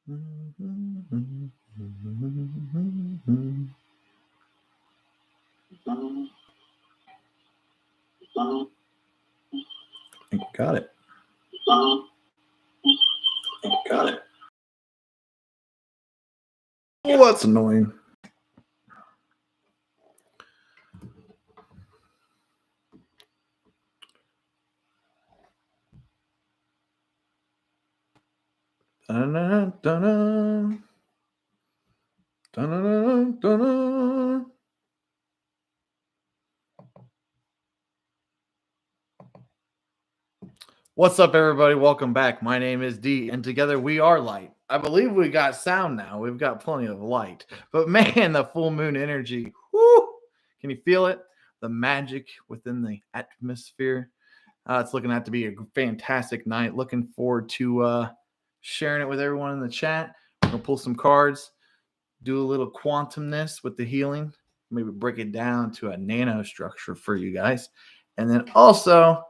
Got it. Got it. Well, that's annoying. Dun-dun, dun-dun. Dun-dun, dun-dun. What's up, everybody? Welcome back. My name is D, and together we are light. I believe we got sound now. We've got plenty of light. But man, the full moon energy, whoo! Can you feel it? The magic within the atmosphere. It's looking out to be a fantastic night. Looking forward to sharing it with everyone in the chat. We're going to pull some cards, do a little quantumness with the healing, maybe break it down to a nano structure for you guys. And then also,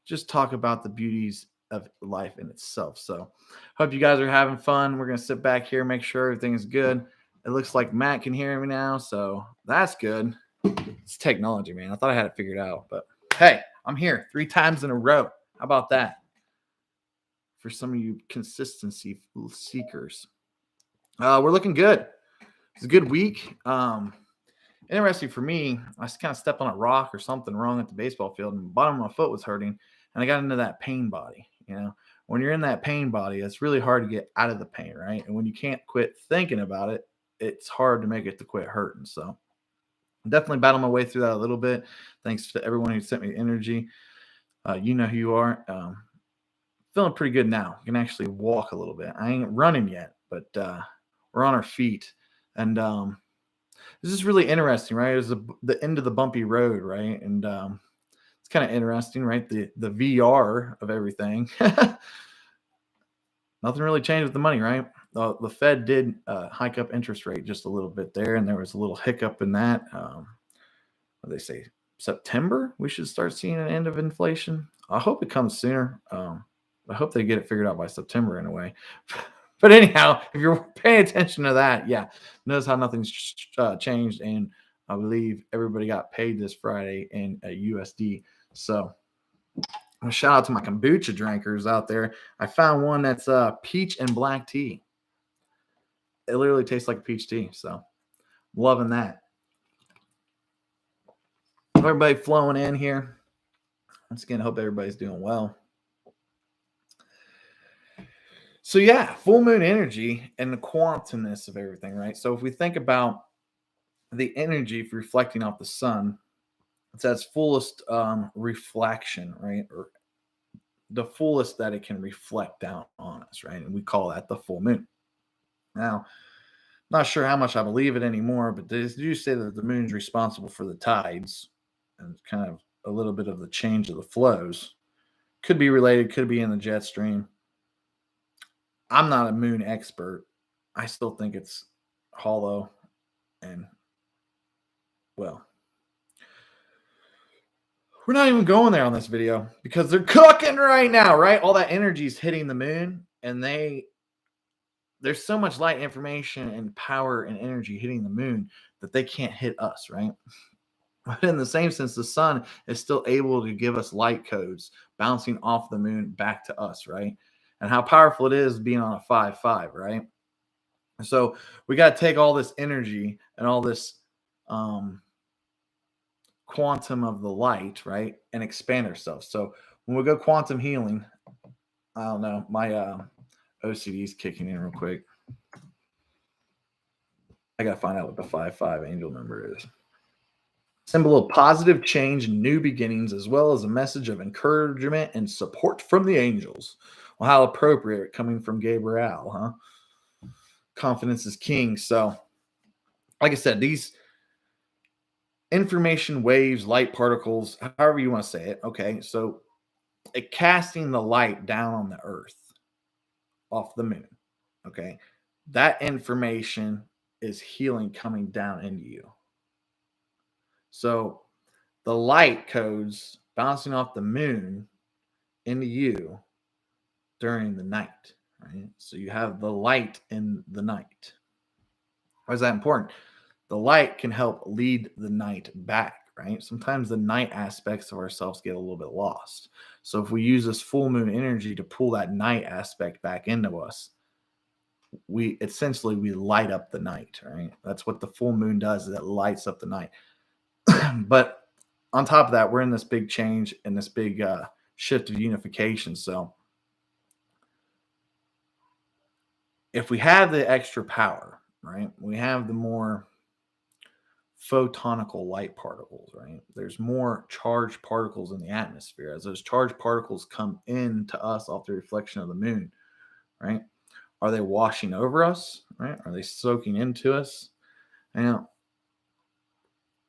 just talk about the beauties of life in itself. So hope you guys are having fun. We're going to sit back here, make sure everything is good. It looks like Matt can hear me now, so that's good. It's technology, man. I thought I had it figured out, but hey, I'm here 3 times in a row. How about that? For some of you consistency seekers. We're looking good. It's a good week. Interesting for me, I just kind of stepped on a rock or something wrong at the baseball field, and the bottom of my foot was hurting, and I got into that pain body. When you're in that pain body, it's really hard to get out of the pain, right? And when you can't quit thinking about it, it's hard to make it to quit hurting. So I'm definitely battling my way through that a little bit. Thanks to everyone who sent me energy. You know who you are. Feeling pretty good now. Can actually walk a little bit. I ain't running yet, but we're on our feet. And this is really interesting, right? It's the end of the bumpy road, right? And it's kind of interesting, right? The VR of everything. Nothing really changed with the money, right? The Fed did hike up interest rate just a little bit there, and there was a little hiccup in that. What they say, September, we should start seeing an end of inflation. I hope it comes sooner. I hope they get it figured out by September in a way. But anyhow, if you're paying attention to that, notice how nothing's changed. And I believe everybody got paid this Friday in USD. So a shout out to my kombucha drinkers out there. I found one that's peach and black tea. It literally tastes like peach tea. So loving that. Everybody flowing in here. Once again, hope everybody's doing well. So full moon energy and the quantumness of everything, right? So if we think about the energy reflecting off the sun, it's at its fullest reflection, right? Or the fullest that it can reflect down on us, right? And we call that the full moon. Now, not sure how much I believe it anymore, but they do say that the moon's responsible for the tides and kind of a little bit of the change of the flows. Could be related, could be in the jet stream. I'm not a moon expert. I still think it's hollow and, well, we're not even going there on this video because they're cooking right now, right? All that energy is hitting the moon, and there's so much light information and power and energy hitting the moon that they can't hit us, right? But in the same sense, the sun is still able to give us light codes bouncing off the moon back to us, right? And how powerful it is being on a 5-5, right? So we got to take all this energy and all this quantum of the light, right, and expand ourselves. So when we go quantum healing, I don't know, my OCD is kicking in real quick. I got to find out what the 5-5 angel number is. Symbol of positive change, new beginnings, as well as a message of encouragement and support from the angels. Well, how appropriate coming from Gabriel, huh? Confidence is king. So, like I said, these information waves, light particles, however you want to say it, okay? So, casting the light down on the earth off the moon, okay? That information is healing coming down into you. So, the light codes bouncing off the moon into you during the night, right? So you have the light in the night. Why is that important? The light can help lead the night back, right? Sometimes the night aspects of ourselves get a little bit lost. So if we use this full moon energy to pull that night aspect back into us, we light up the night, right? That's what the full moon does, is it lights up the night. But on top of that, we're in this big change and this big shift of unification. So if we have the extra power, right, we have the more photonical light particles, right? There's more charged particles in the atmosphere. As those charged particles come in to us off the reflection of the moon, right? Are they washing over us, right? Are they soaking into us? Now,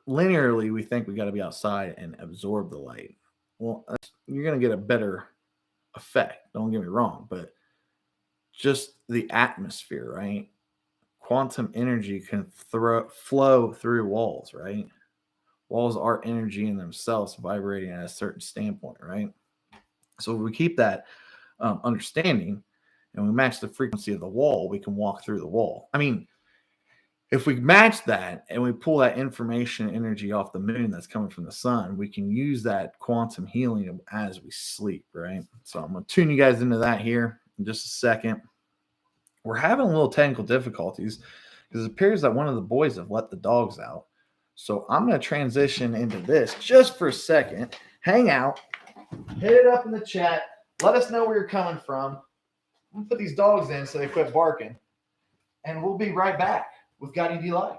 linearly, we think we got to be outside and absorb the light. Well, you're going to get a better effect. Don't get me wrong, but just the atmosphere, right? Quantum energy can flow through walls, right? Walls are energy in themselves vibrating at a certain standpoint, right? So if we keep that understanding and we match the frequency of the wall, we can walk through the wall. I mean, if we match that and we pull that information energy off the moon that's coming from the sun, we can use that quantum healing as we sleep, right? So I'm going to tune you guys into that here in just a second. We're having a little technical difficulties because it appears that one of the boys have let the dogs out. So I'm going to transition into this just for a second. Hang out, hit it up in the chat. Let us know where you're coming from. I'm going to put these dogs in so they quit barking. And we'll be right back with Gotti D Live.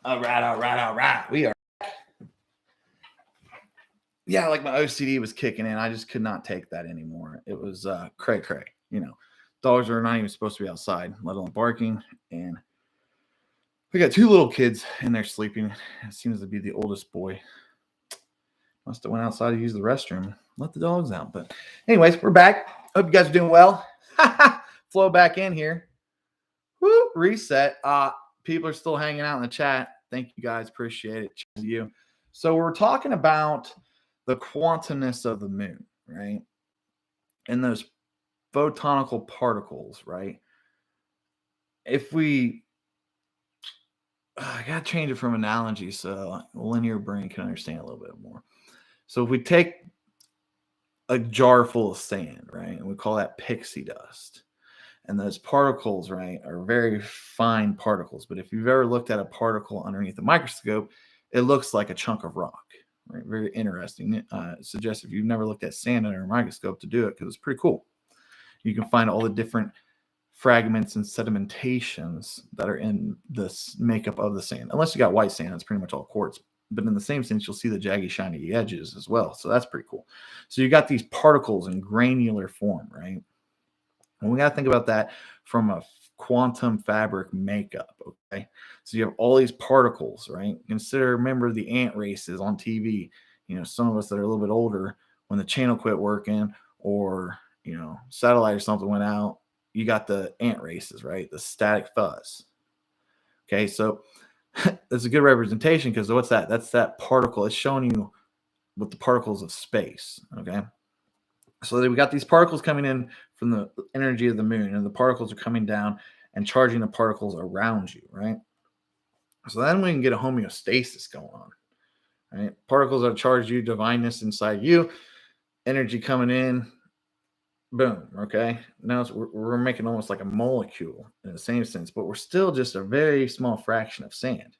All right, all right, all right. We are. Yeah, like my OCD was kicking in. I just could not take that anymore. It was cray cray. You know, dogs are not even supposed to be outside, let alone barking. And we got two little kids in there sleeping. It seems to be the oldest boy. Must have went outside to use the restroom. Let the dogs out. But anyways, we're back. Hope you guys are doing well. Flow back in here. Woo, reset. People are still hanging out in the chat. Thank you guys. Appreciate it. Cheers to you. So we're talking about the quantumness of the moon, right? And those photonical particles, right? If we, I got to change it from analogy so linear brain can understand a little bit more. So if we take a jar full of sand, right, and we call that pixie dust, and those particles, right, are very fine particles. But if you've ever looked at a particle underneath a microscope, it looks like a chunk of rock. Right? Very interesting. Suggest if you've never looked at sand under a microscope to do it because it's pretty cool. You can find all the different fragments and sedimentations that are in this makeup of the sand. Unless you got white sand, it's pretty much all quartz. But in the same sense, you'll see the jaggy, shiny edges as well. So that's pretty cool. So you got these particles in granular form, right? And we got to think about that from a quantum fabric makeup. Okay. So you have all these particles, right? Remember the ant races on TV. You know, some of us that are a little bit older, when the channel quit working or, you know, satellite or something went out, you got the ant races, right? The static fuzz. Okay. So that's a good representation because what's that? That's that particle. It's showing you with the particles of space. Okay. So we got these particles coming in from the energy of the moon, and the particles are coming down and charging the particles around you, right? So then we can get a homeostasis going on, right? Particles that charge you, divineness inside you, energy coming in, boom, okay? Now we're making almost like a molecule in the same sense, but we're still just a very small fraction of sand.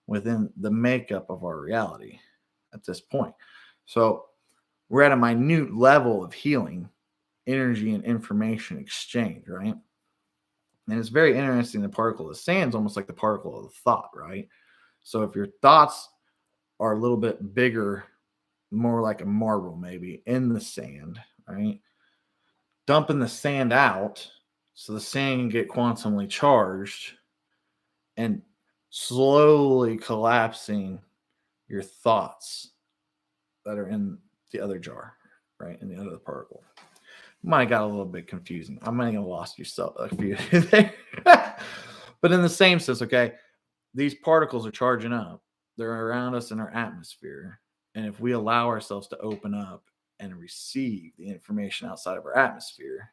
within the makeup of our reality at this point. So we're at a minute level of healing, energy, and information exchange, right? And it's very interesting. The particle of the sand is almost like the particle of the thought, right? So if your thoughts are a little bit bigger, more like a marble maybe in the sand, right? Dumping the sand out so the sand can get quantumly charged and slowly collapsing your thoughts that are in the other jar, right? In the other particle. Might have got a little bit confusing. I might have lost yourself a few there. But in the same sense, okay, these particles are charging up. They're around us in our atmosphere. And if we allow ourselves to open up and receive the information outside of our atmosphere,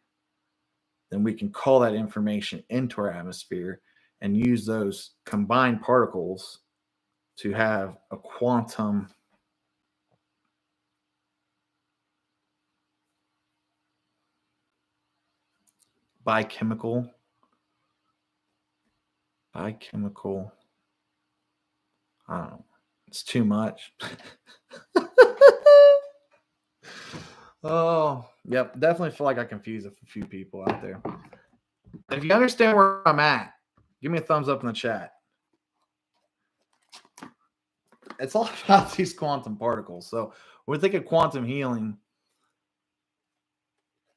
then we can call that information into our atmosphere and use those combined particles to have a quantum biochemical, I don't know. It's too much. Oh, yep. Definitely feel like I confuse a few people out there. If you understand where I'm at, give me a thumbs up in the chat. It's all about these quantum particles. So when we think of quantum healing,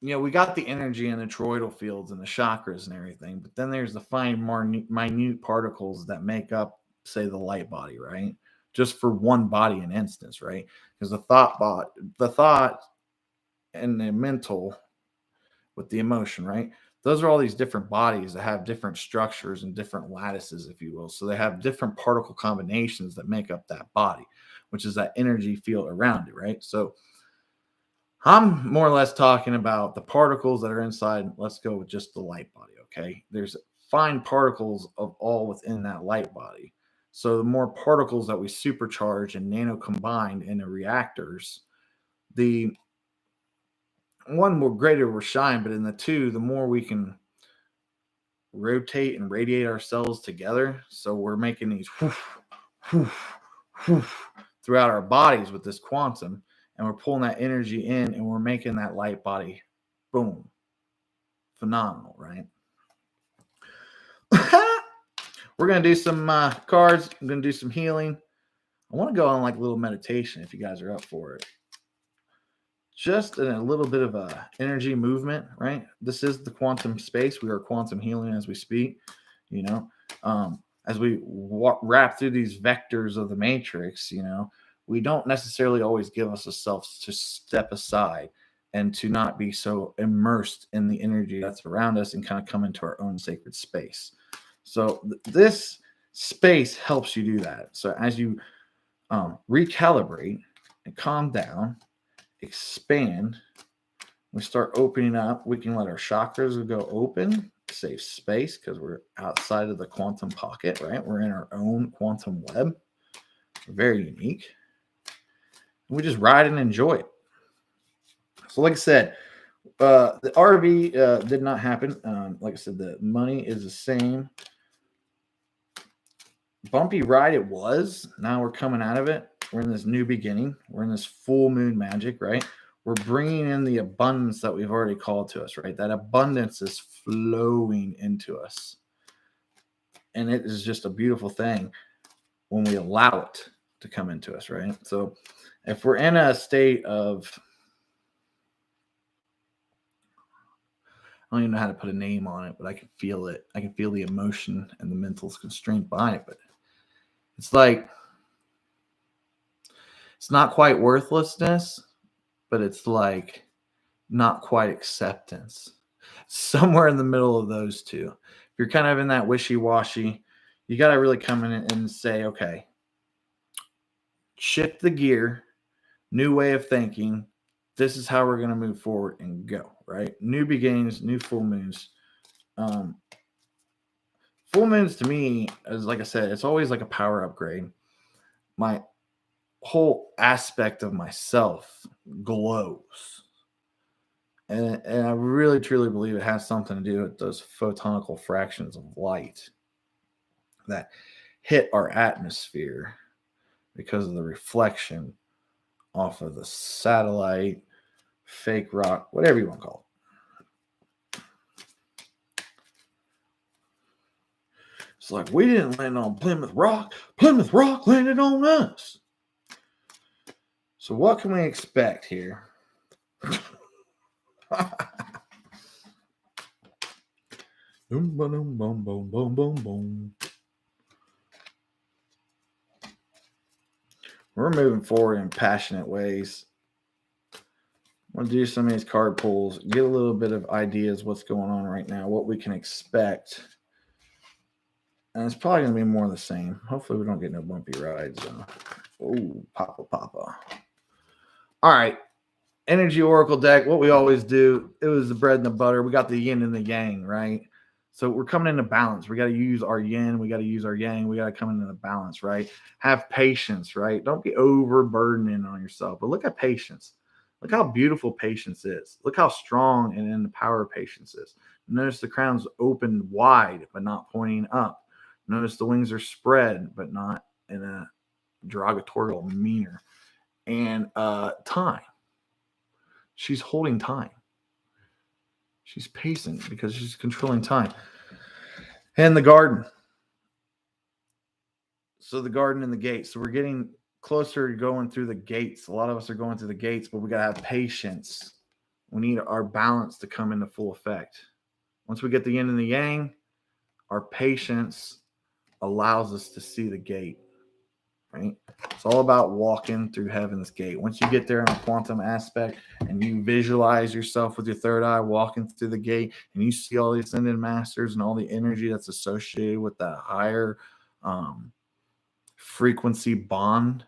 we got the energy and the toroidal fields and the chakras and everything, but then there's the fine, minute particles that make up, say, the light body, right? Just for one body in instance, right? Because the thought and the mental with the emotion, right? Those are all these different bodies that have different structures and different lattices, if you will. So they have different particle combinations that make up that body, which is that energy field around it, right? So I'm more or less talking about the particles that are inside. Let's go with just the light body, okay? There's fine particles of all within that light body. So the more particles that we supercharge and nano combined in the reactors, the one more greater will shine, but in the two, the more we can rotate and radiate ourselves together. So we're making these whoosh, whoosh, whoosh, throughout our bodies with this quantum, and we're pulling that energy in and we're making that light body, boom, phenomenal, right? We're going to do some cards. I'm going to do some healing. I want to go on like a little meditation if you guys are up for it. Just in a little bit of a energy movement, right? This is the quantum space. We are quantum healing as we speak, as we wrap through these vectors of the matrix, we don't necessarily always give us ourselves to step aside and to not be so immersed in the energy that's around us and kind of come into our own sacred space. So this space helps you do that. So as you recalibrate and calm down, expand, we start opening up, we can let our chakras go open, safe space, because we're outside of the quantum pocket, right? We're in our own quantum web. Very unique. We just ride and enjoy it. So like I said, the RV did not happen. Like I said, the money is the same. Bumpy ride it was. Now we're coming out of it. We're in this new beginning. We're in this full moon magic, right? We're bringing in the abundance that we've already called to us, right? That abundance is flowing into us. And it is just a beautiful thing when we allow it to come into us, right? So if we're in a state of, I don't even know how to put a name on it, but I can feel it. I can feel the emotion and the mental constraint behind it. But it's like, it's not quite worthlessness, but it's like not quite acceptance. Somewhere in the middle of those two. If you're kind of in that wishy-washy, you got to really come in and say, okay, shift the gear, new way of thinking. This is how we're going to move forward and go, right? New beginnings, new full moons. Full moons to me, as like I said, it's always like a power upgrade. My whole aspect of myself glows. And I really, truly believe it has something to do with those photonical fractions of light that hit our atmosphere because of the reflection off of the satellite, fake rock, whatever you want to call it. It's like, we didn't land on Plymouth Rock. Plymouth Rock landed on us. So what can we expect here? Boom, boom, boom, boom, boom, boom, boom. We're moving forward in passionate ways. I'm going to do some of these card pulls, get a little bit of ideas what's going on right now, what we can expect. And it's probably going to be more of the same. Hopefully we don't get no bumpy rides. Oh, Papa. All right. Energy Oracle deck, what we always do, it was the bread and the butter. We got the yin and the yang, right? So we're coming into balance. We got to use our yin. We got to use our yang. We got to come into the balance, right? Have patience, right? Don't be overburdening on yourself. But look at patience. Look how beautiful patience is. Look how strong and in the power of patience is. Notice the crown's open wide, but not pointing up. Notice the wings are spread, but not in a derogatory manner. And time. She's holding time. She's pacing because she's controlling time. And the garden. So the garden and the gates. So we're getting closer to going through the gates. A lot of us are going through the gates, but we got to have patience. We need our balance to come into full effect. Once we get the yin and the yang, our patience allows us to see the gate. Right? It's all about walking through heaven's gate. Once you get there in a quantum aspect and you visualize yourself with your third eye walking through the gate and you see all the ascended masters and all the energy that's associated with that higher frequency bond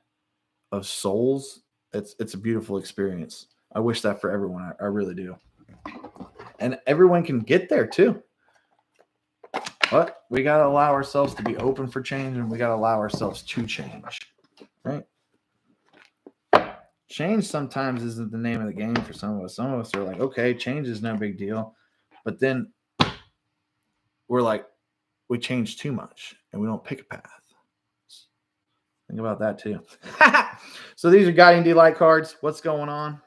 of souls, it's a beautiful experience. I wish that for everyone. I really do. And everyone can get there too. But we got to allow ourselves to be open for change, and we got to allow ourselves to change, right? Change sometimes isn't the name of the game for some of us. Some of us are like, okay, change is no big deal. But then we're like, we change too much, and we don't pick a path. Think about that too. So these are guiding delight cards. What's going on?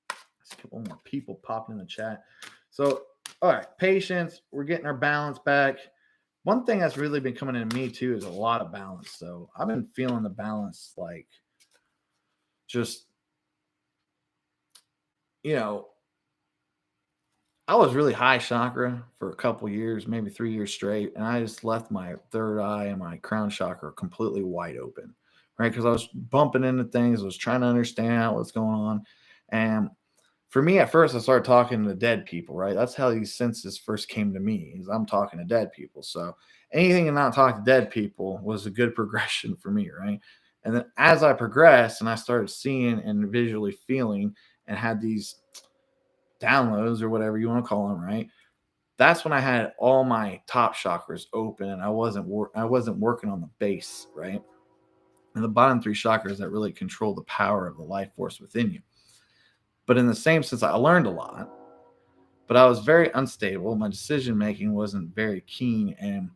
There's a couple more people popping in the chat. So, all right, patience. We're getting our balance back. One thing that's really been coming into me too is a lot of balance. So I've been feeling the balance, like just, I was really high chakra for a couple years, maybe 3 years straight. And I just left my third eye and my crown chakra completely wide open, right? Because I was bumping into things. I was trying to understand what's going on. And for me, at first, I started talking to dead people, right? That's how these senses first came to me, is I'm talking to dead people. So anything to not talk to dead people was a good progression for me, right? And then as I progressed and I started seeing and visually feeling and had these downloads or whatever you want to call them, right? That's when I had all my top chakras open and I wasn't working on the base, right? And the bottom three chakras that really control the power of the life force within you. But in the same sense, I learned a lot, but I was very unstable. My decision making wasn't very keen, and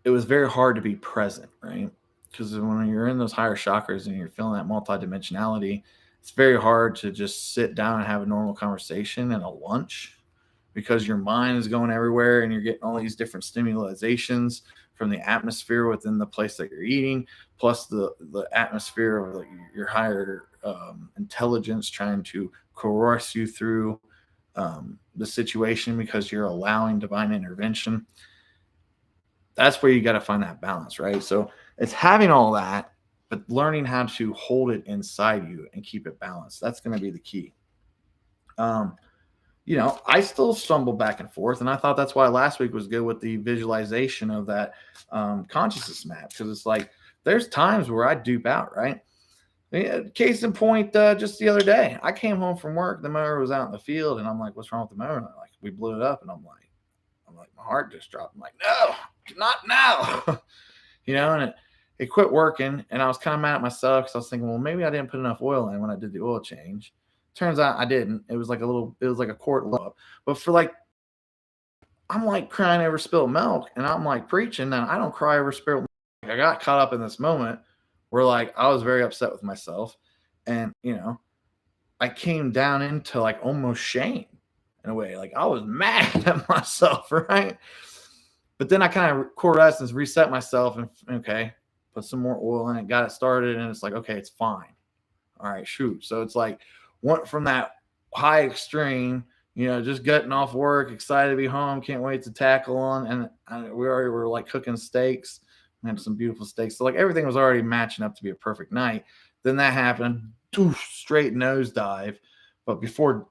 it was very hard to be present, right? Because when you're in those higher chakras and you're feeling that multidimensionality, it's very hard to just sit down and have a normal conversation at a lunch because your mind is going everywhere and you're getting all these different stimulations from the atmosphere within the place that you're eating, plus the atmosphere of your higher intelligence trying to coerce you through the situation because you're allowing divine intervention. That's where you got to find that balance, right? So it's having all that, but learning how to hold it inside you and keep it balanced. That's going to be the key. I still stumble back and forth, and I thought that's why last week was good with the visualization of that consciousness map, because it's like there's times where I dupe out, right? Case in point, just the other day, I came home from work, the mower was out in the field, and I'm like, what's wrong with the mower? And we blew it up, and I'm like, my heart just dropped. I'm like, no, not now. And it quit working, and I was kind of mad at myself because I was thinking, well, maybe I didn't put enough oil in when I did the oil change. Turns out I didn't. It was like a quart low. But for I'm like crying over spilled milk, and I'm like preaching, and I don't cry over spilled milk. I got caught up in this moment where like I was very upset with myself, and I came down into like almost shame in a way. Like I was mad at myself, right? But then I kind of core essence reset myself and okay, put some more oil in it, got it started, and it's like, okay, it's fine. All right, shoot. So it's like went from that high extreme, just getting off work, excited to be home, can't wait to tackle on. And we already were like cooking steaks, we had some beautiful steaks. So like everything was already matching up to be a perfect night. Then that happened, straight nosedive. But before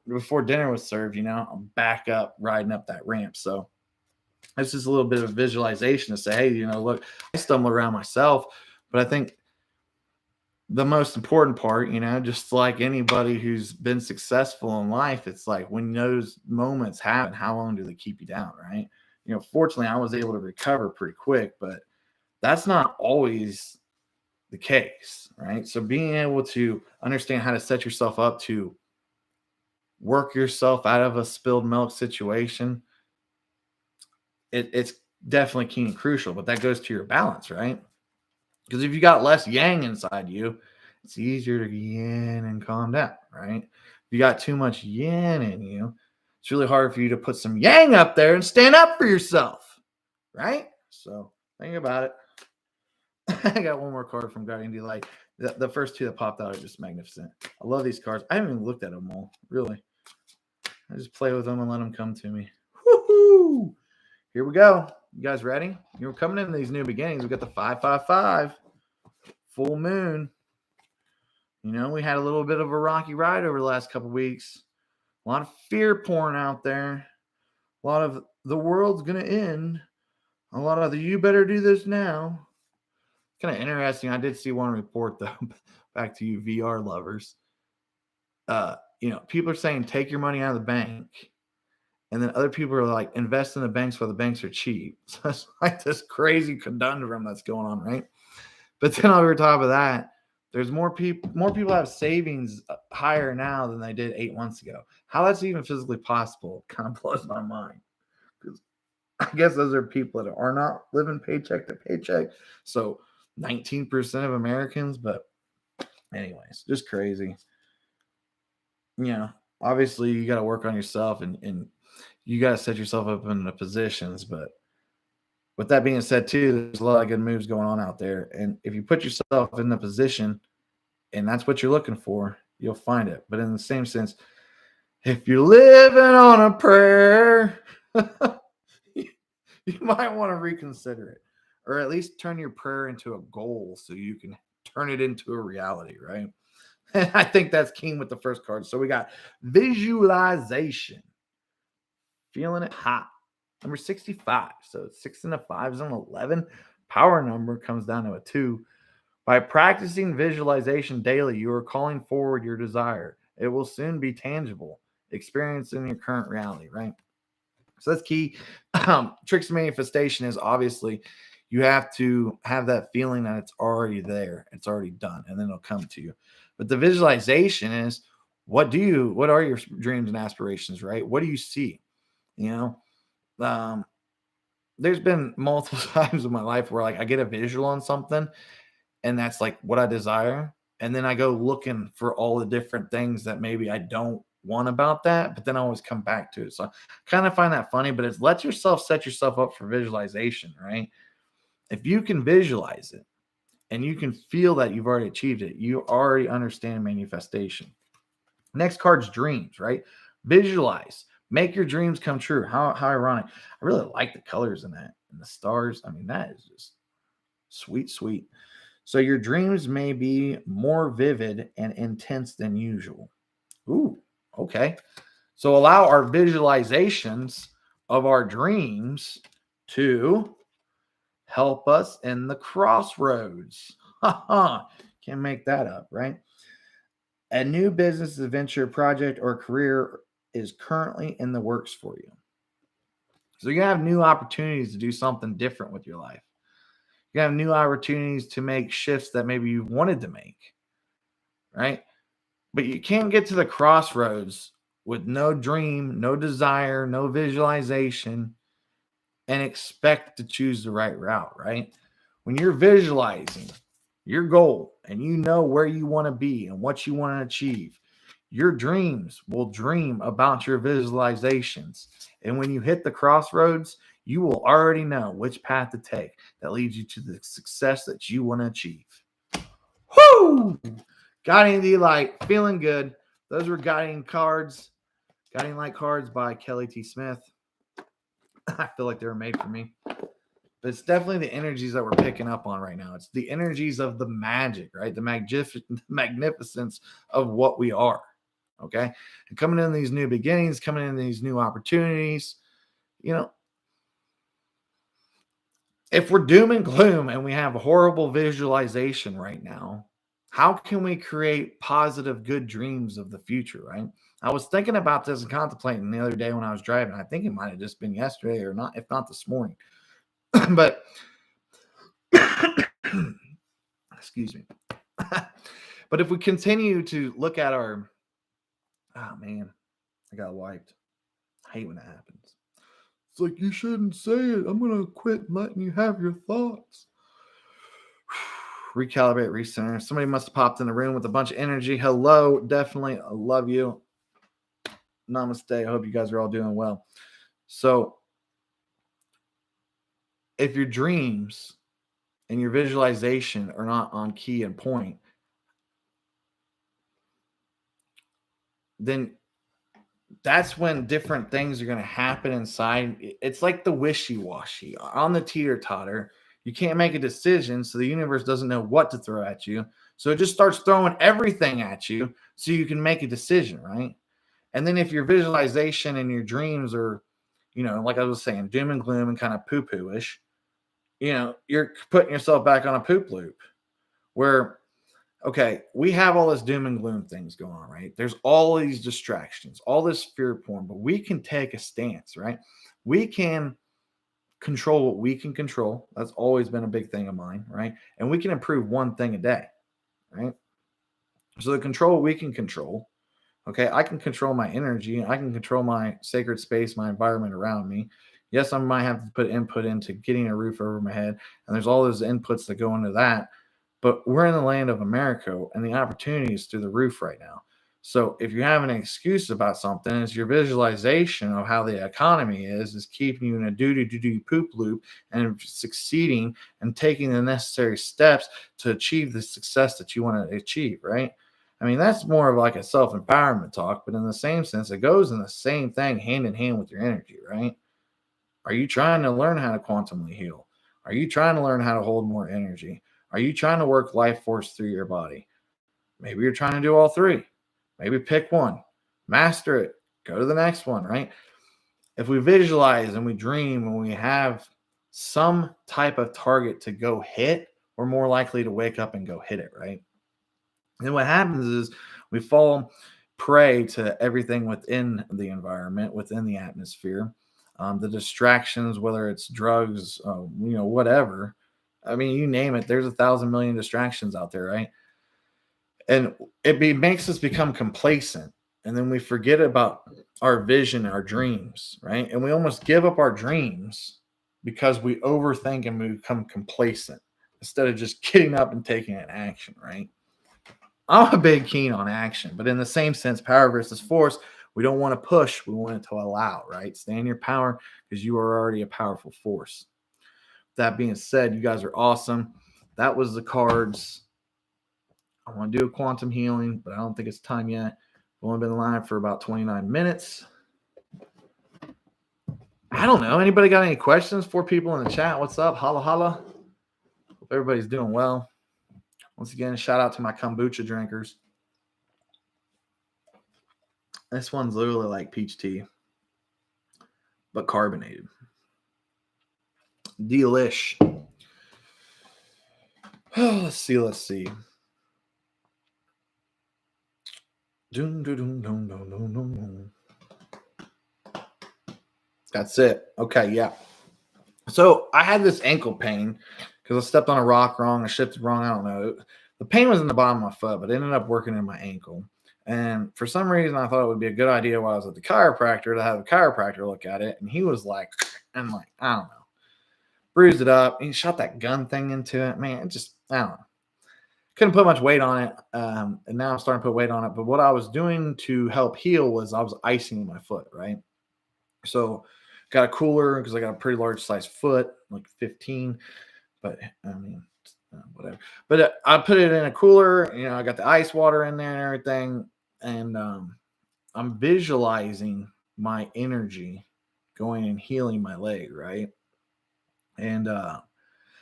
dinner was served, I'm back up riding up that ramp. So it's just a little bit of visualization to say, hey, look, I stumble around myself, but I think the most important part, just like anybody who's been successful in life, it's like when those moments happen, how long do they keep you down, right? Fortunately, I was able to recover pretty quick, but that's not always the case, right? So being able to understand how to set yourself up to work yourself out of a spilled milk situation, it's definitely key and crucial, but that goes to your balance, right? Because if you got less yang inside you, it's easier to yin and calm down, right? If you got too much yin in you, it's really hard for you to put some yang up there and stand up for yourself, right? So think about it. I got one more card from Guardian Delight. The first two that popped out are just magnificent. I love these cards. I haven't even looked at them all, really. I just play with them and let them come to me. Woohoo! Here we go. You guys ready? You're coming into these new beginnings. We got the 555 full moon. We had a little bit of a rocky ride over the last couple weeks. A lot of fear pouring out there. A lot of the world's going to end. A lot of the you better do this now. Kind of interesting. I did see one report, though, back to you VR lovers. People are saying take your money out of the bank. And then other people are like, invest in the banks while the banks are cheap. So it's like this crazy conundrum that's going on, right? But then over top of that, there's more people have savings higher now than they did 8 months ago. How that's even physically possible kind of blows my mind. Because I guess those are people that are not living paycheck to paycheck. So 19% of Americans, but anyways, just crazy. Obviously you got to work on yourself and you got to set yourself up in the positions. But with that being said, too, there's a lot of good moves going on out there. And if you put yourself in the position and that's what you're looking for, you'll find it. But in the same sense, if you're living on a prayer, you might want to reconsider it, or at least turn your prayer into a goal so you can turn it into a reality, right? And I think that's key with the first card. So we got visualization. Feeling it hot. Number 65. So 6 and a 5 is an 11. Power number comes down to a 2. By practicing visualization daily, you are calling forward your desire. It will soon be tangible, experiencing your current reality, right? So that's key. Tricks to manifestation is obviously you have to have that feeling that it's already there, it's already done, and then it'll come to you. But the visualization is what are your dreams and aspirations, right? What do you see? There's been multiple times in my life where like I get a visual on something and that's like what I desire. And then I go looking for all the different things that maybe I don't want about that, but then I always come back to it. So I kind of find that funny, but it's set yourself up for visualization, right? If you can visualize it and you can feel that you've already achieved it, you already understand manifestation. Next card's dreams, right? Visualize. Make your dreams come true. How ironic. I really like the colors in that and the stars. I mean, that is just sweet, sweet. So your dreams may be more vivid and intense than usual. Ooh, okay. So allow our visualizations of our dreams to help us in the crossroads. Can't make that up, right? A new business adventure, project, or career is currently in the works for you. So you have new opportunities to do something different with your life. You have new opportunities to make shifts that maybe you wanted to make, right? But you can't get to the crossroads with no dream, no desire, no visualization. and expect to choose the right route, right? When you're visualizing your goal and you know where you want to be and what you want to achieve, your dreams will dream about your visualizations. And when you hit the crossroads, you will already know which path to take that leads you to the success that you want to achieve. Whoo! Guiding the Light, feeling good. Those were Guiding Cards, Guiding Light cards by Kelly T. Smith. I feel like they were made for me. But it's definitely the energies that we're picking up on right now. It's the energies of the magic, right? The magnificence of what we are. Okay. And coming in these new beginnings, coming in these new opportunities, you know, if we're doom and gloom and we have a horrible visualization right now, how can we create positive, good dreams of the future, right? I was thinking about this and contemplating the other day when I was driving. I think it might have just been yesterday or not, if not this morning. But excuse me. But if we continue to look at our, oh man, I got wiped. I hate when that happens. It's like, you shouldn't say it. I'm going to quit letting you have your thoughts. Recalibrate, recenter. Somebody must have popped in the room with a bunch of energy. Hello, definitely. I love you. Namaste. I hope you guys are all doing well. So, if your dreams and your visualization are not on key and point, then that's when different things are going to happen inside. It's like the wishy-washy on the teeter-totter. You can't make a decision, so the universe doesn't know what to throw at you. So it just starts throwing everything at you so you can make a decision, right? And then if your visualization and your dreams are, like I was saying, doom and gloom and kind of poo-poo-ish, you're putting yourself back on a poop loop where, okay, we have all this doom and gloom things going on, right? There's all these distractions, all this fear porn, but we can take a stance, right? We can control what we can control. That's always been a big thing of mine, right? And we can improve one thing a day, right? So to control what we can control, okay, I can control my energy. I can control my sacred space, my environment around me. Yes, I might have to put input into getting a roof over my head. And there's all those inputs that go into that. But we're in the land of America and the opportunity is through the roof right now. So if you have an excuse about something, it's your visualization of how the economy is keeping you in a do poop loop and succeeding and taking the necessary steps to achieve the success that you want to achieve, right? I mean, that's more of like a self-empowerment talk, but in the same sense, it goes in the same thing hand in hand with your energy, right? Are you trying to learn how to quantumly heal? Are you trying to learn how to hold more energy? Are you trying to work life force through your body? Maybe you're trying to do all three. Maybe pick one, master it, go to the next one, right? If we visualize and we dream and we have some type of target to go hit, we're more likely to wake up and go hit it, right? And what happens is we fall prey to everything within the environment, within the atmosphere, the distractions, whether it's drugs, whatever. I mean, you name it. There's 1,000 million distractions out there, right? And makes us become complacent, and then we forget about our vision, our dreams, right? And we almost give up our dreams because we overthink and we become complacent instead of just getting up and taking an action, right? I'm a big keen on action, but in the same sense, power versus force, we don't want to push. We want it to allow, right? Stay in your power because you are already a powerful force. That being said, you guys are awesome. That was the cards. I want to do a quantum healing, but I don't think it's time yet. We've only been live for about 29 minutes. I don't know. Anybody got any questions for people in the chat? What's up? Holla, holla. Hope everybody's doing well. Once again, shout out to my kombucha drinkers. This one's literally like peach tea, but carbonated. Delish. Oh, let's see. That's it. Okay, yeah. So I had this ankle pain because I stepped on a rock wrong. I shifted wrong. I don't know. The pain was in the bottom of my foot, but it ended up working in my ankle. And for some reason, I thought it would be a good idea while I was at the chiropractor to have a chiropractor look at it. And he was like, I don't know. bruised it up. He shot that gun thing into it. Man, it just, I don't know. Couldn't put much weight on it. And now I'm starting to put weight on it. But what I was doing to help heal was I was icing my foot, right? So got a cooler because I got a pretty large size foot, like 15. But I mean, whatever. But I put it in a cooler. I got the ice water in there and everything. And I'm visualizing my energy going and healing my leg, right? And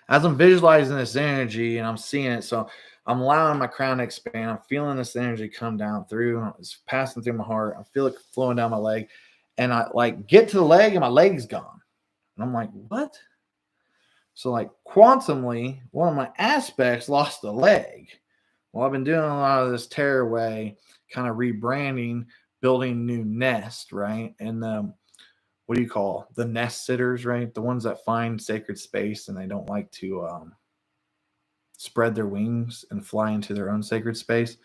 as I'm visualizing this energy and I'm seeing it, so I'm allowing my crown to expand. I'm feeling this energy come down through. It's passing through my heart. I feel it flowing down my leg. And I like get to the leg and my leg's gone. And I'm like, what? So like quantumly, one of my aspects lost a leg. Well, I've been doing a lot of this tearaway, kind of rebranding, building new nest, right? And what do you call the nest sitters, right? The ones that find sacred space and they don't like to spread their wings and fly into their own sacred space.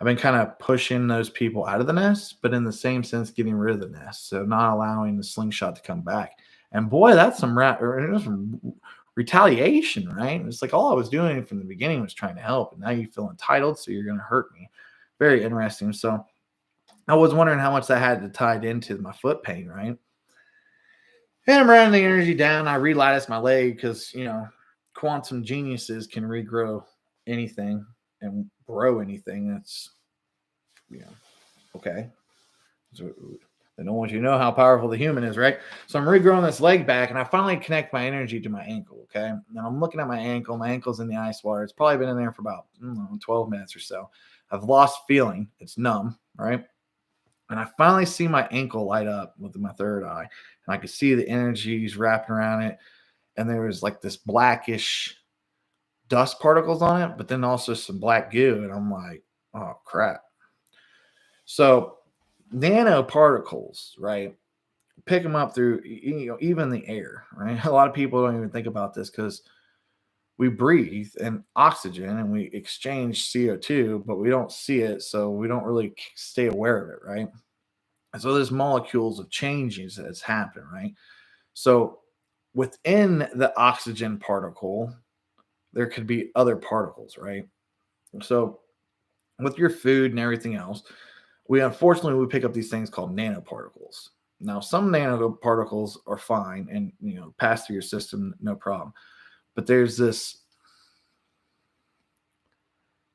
I've been kind of pushing those people out of the nest, but in the same sense, getting rid of the nest. So not allowing the slingshot to come back. And boy, that's some retaliation, right? It's like all I was doing from the beginning was trying to help. And now you feel entitled, so you're going to hurt me. Very interesting. So I was wondering how much that had to tied into my foot pain, right? And I'm running the energy down. I relattice my leg because, quantum geniuses can regrow anything and grow anything. That's, okay. So they don't want you to know how powerful the human is, right? So I'm regrowing this leg back and I finally connect my energy to my ankle, okay? And I'm looking at my ankle. My ankle's in the ice water. It's probably been in there for about 12 minutes or so. I've lost feeling. It's numb, right? And I finally see my ankle light up with my third eye. And I could see the energies wrapping around it. And there was like this blackish dust particles on it, but then also some black goo. And I'm like, oh, crap. So nanoparticles, right? Pick them up through, even the air, right? A lot of people don't even think about this because we breathe and oxygen and we exchange CO2, but we don't see it. So we don't really stay aware of it, right? And so there's molecules of changes that's happened, right? So within the oxygen particle, there could be other particles, right? So with your food and everything else, we pick up these things called nanoparticles. Now, some nanoparticles are fine and pass through your system, no problem. But there's this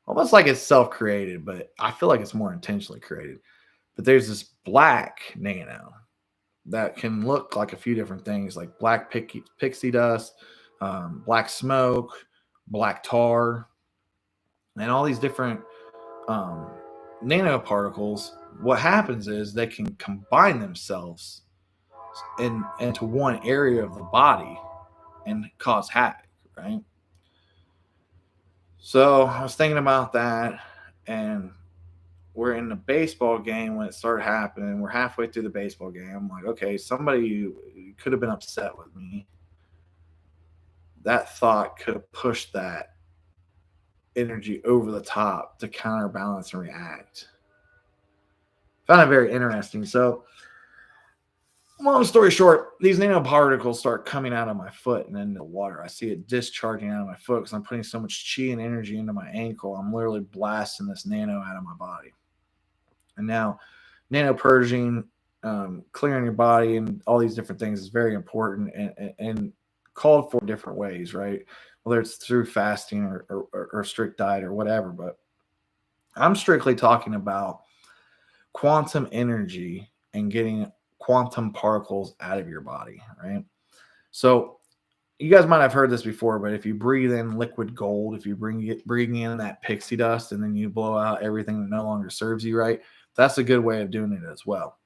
almost like it's self-created, but I feel like it's more intentionally created. But there's this black nano that can look like a few different things, like black pixie dust, black smoke, black tar, and all these different um, nanoparticles. What happens is they can combine themselves into one area of the body and cause havoc, right? So I was thinking about that, and we're in the baseball game when it started happening. We're halfway through the baseball game. I'm like, okay, somebody could have been upset with me. That thought could have pushed that energy over the top to counterbalance and react. Found it very interesting. So, long story short, these nanoparticles start coming out of my foot and into the water. I see it discharging out of my foot because I'm putting so much chi and energy into my ankle. I'm literally blasting this nano out of my body. And now, nano purging, clearing your body, and all these different things is very important and called for different ways, right? Whether it's through fasting or strict diet or whatever. But I'm strictly talking about quantum energy and getting quantum particles out of your body, right? So you guys might have heard this before, but if you breathe in liquid gold, if you bring in that pixie dust and then you blow out everything that no longer serves you right, that's a good way of doing it as well.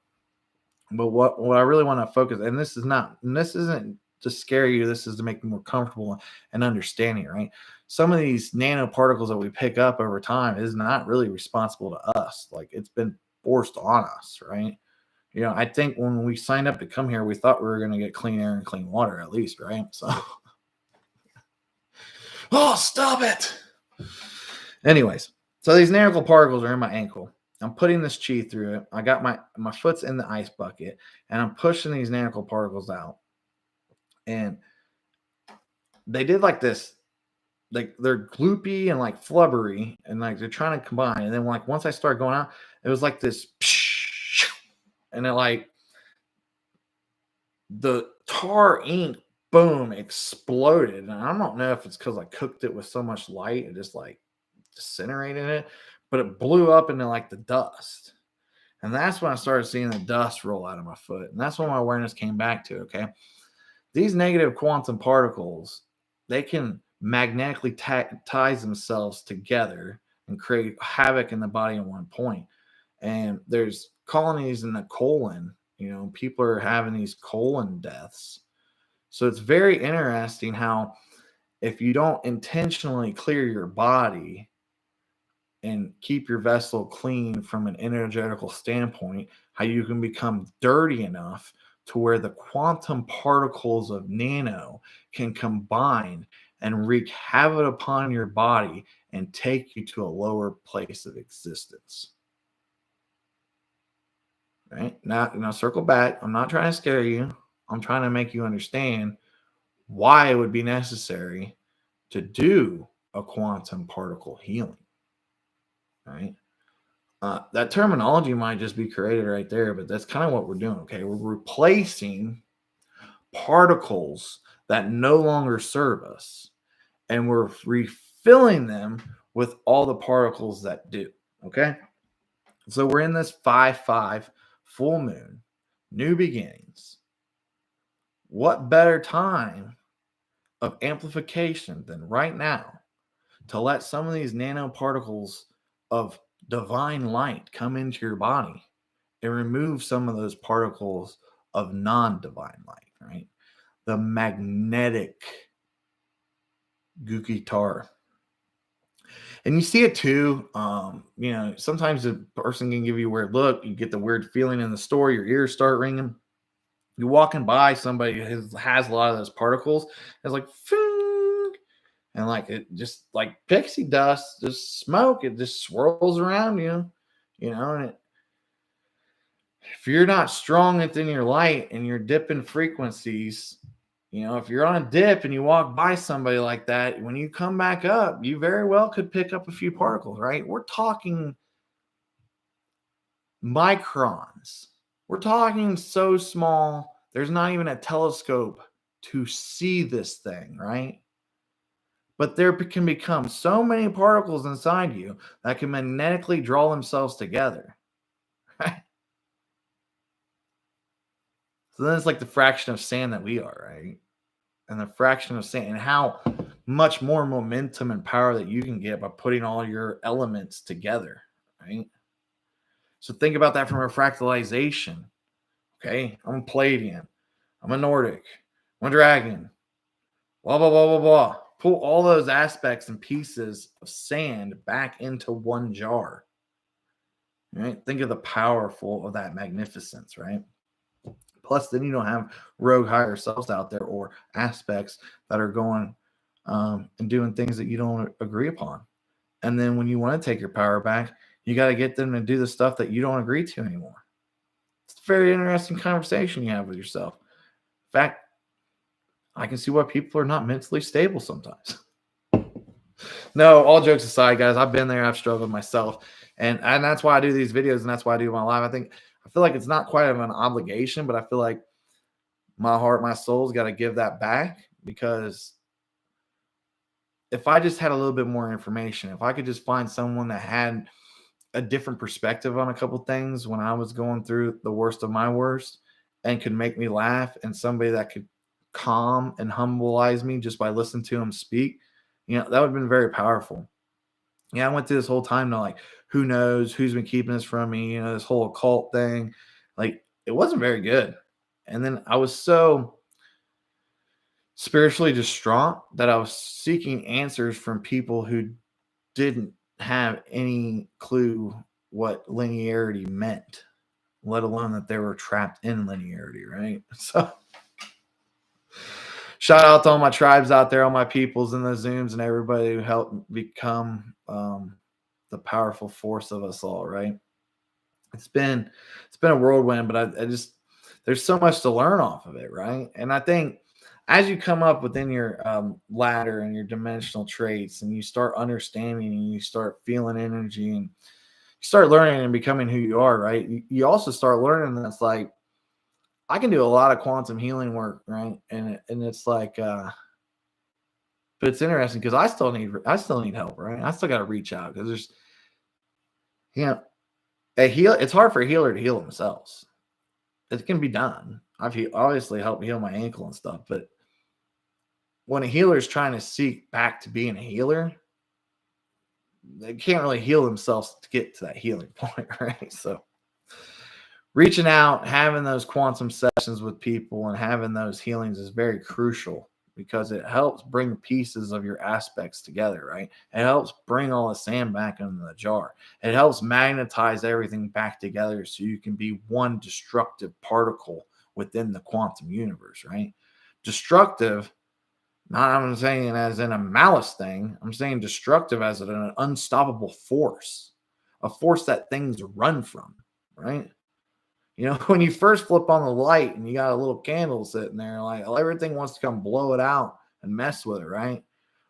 But what I really want to focus, and this isn't to scare you, this is to make you more comfortable and understanding, right? Some of these nanoparticles that we pick up over time is not really responsible to us. Like it's been forced on us, right? I think when we signed up to come here, we thought we were going to get clean air and clean water at least, right? So, oh, stop it. Anyways, so these nanoparticles are in my ankle. I'm putting this chi through it. I got my foot's in the ice bucket, and I'm pushing these nanoparticles out. And they did like this, like they're gloopy and like flubbery and like they're trying to combine. And then like once I started going out, it was like this, and it like the tar ink, boom, exploded. And I don't know if it's because I cooked it with so much light and just like disintegrated it, but it blew up into like the dust. And that's when I started seeing the dust roll out of my foot. And that's when my awareness came back to, okay, these negative quantum particles, they can magnetically ties themselves together and create havoc in the body at one point. And there's colonies in the colon. People are having these colon deaths. So it's very interesting how if you don't intentionally clear your body and keep your vessel clean from an energetical standpoint, how you can become dirty enough to where the quantum particles of nano can combine and wreak havoc upon your body and take you to a lower place of existence. Right? Now circle back. I'm not trying to scare you. I'm trying to make you understand why it would be necessary to do a quantum particle healing. Right? That terminology might just be created right there, but that's kind of what we're doing. Okay, we're replacing particles that no longer serve us, and we're refilling them with all the particles that do. Okay, so we're in this 5/5 full moon, new beginnings. What better time of amplification than right now to let some of these nanoparticles of divine light come into your body and remove some of those particles of non-divine light, right? The magnetic gooky tar. And you see it too. Sometimes a person can give you a weird look. You get the weird feeling in the store. Your ears start ringing. You're walking by somebody who has a lot of those particles. It's like, "Fing," and like it just like pixie dust, just smoke. It just swirls around you, and if you're not strong within your light and you're dipping frequencies, if you're on a dip and you walk by somebody like that, when you come back up, you very well could pick up a few particles, right? We're talking microns. We're talking so small, there's not even a telescope to see this thing, right? But there can become so many particles inside you that can magnetically draw themselves together, right? So then it's like the fraction of sand that we are, right? And the fraction of sand, and how much more momentum and power that you can get by putting all your elements together, right? So think about that from a fractalization. Okay, I'm a Palladian, I'm a Nordic, I'm a dragon, blah blah blah blah blah. Pull all those aspects and pieces of sand back into one jar. Right? Think of the powerful of that magnificence, right? Plus, then you don't have rogue higher selves out there or aspects that are going and doing things that you don't agree upon. And then when you want to take your power back, you got to get them to do the stuff that you don't agree to anymore. It's a very interesting conversation you have with yourself. In fact, I can see why people are not mentally stable sometimes. No, all jokes aside, guys, I've been there. I've struggled myself. And that's why I do these videos and that's why I do my live. I feel like it's not quite of an obligation, but I feel like my heart, my soul's got to give that back, because if I just had a little bit more information, if I could just find someone that had a different perspective on a couple things when I was going through the worst of my worst and could make me laugh, and somebody that could calm and humbleize me just by listening to him speak, that would have been very powerful. I went through this whole time to like, who knows who's been keeping this from me, this whole occult thing. Like, it wasn't very good. And then I was so spiritually distraught that I was seeking answers from people who didn't have any clue what linearity meant, let alone that they were trapped in linearity, right? So shout out to all my tribes out there, all my peoples in the Zooms, and everybody who helped become the powerful force of us all, right? It's been a whirlwind, but I just, there's so much to learn off of it, right? And I think as you come up within your ladder and your dimensional traits, and you start understanding and you start feeling energy and you start learning and becoming who you are, right? You also start learning that's like, I can do a lot of quantum healing work, right? And it's like, but it's interesting because I still need help, right? I still got to reach out because there's, you know, it's hard for a healer to heal themselves. It can be done. Obviously helped heal my ankle and stuff, but when a healer is trying to seek back to being a healer, they can't really heal themselves to get to that healing point, right? So reaching out, having those quantum sessions with people and having those healings is very crucial because it helps bring pieces of your aspects together, right? It helps bring all the sand back into the jar. It helps magnetize everything back together so you can be one destructive particle within the quantum universe, right? Destructive, not I'm saying as in a malice thing, I'm saying destructive as an unstoppable force, a force that things run from, right? When you first flip on the light and you got a little candle sitting there, like everything wants to come blow it out and mess with it, right?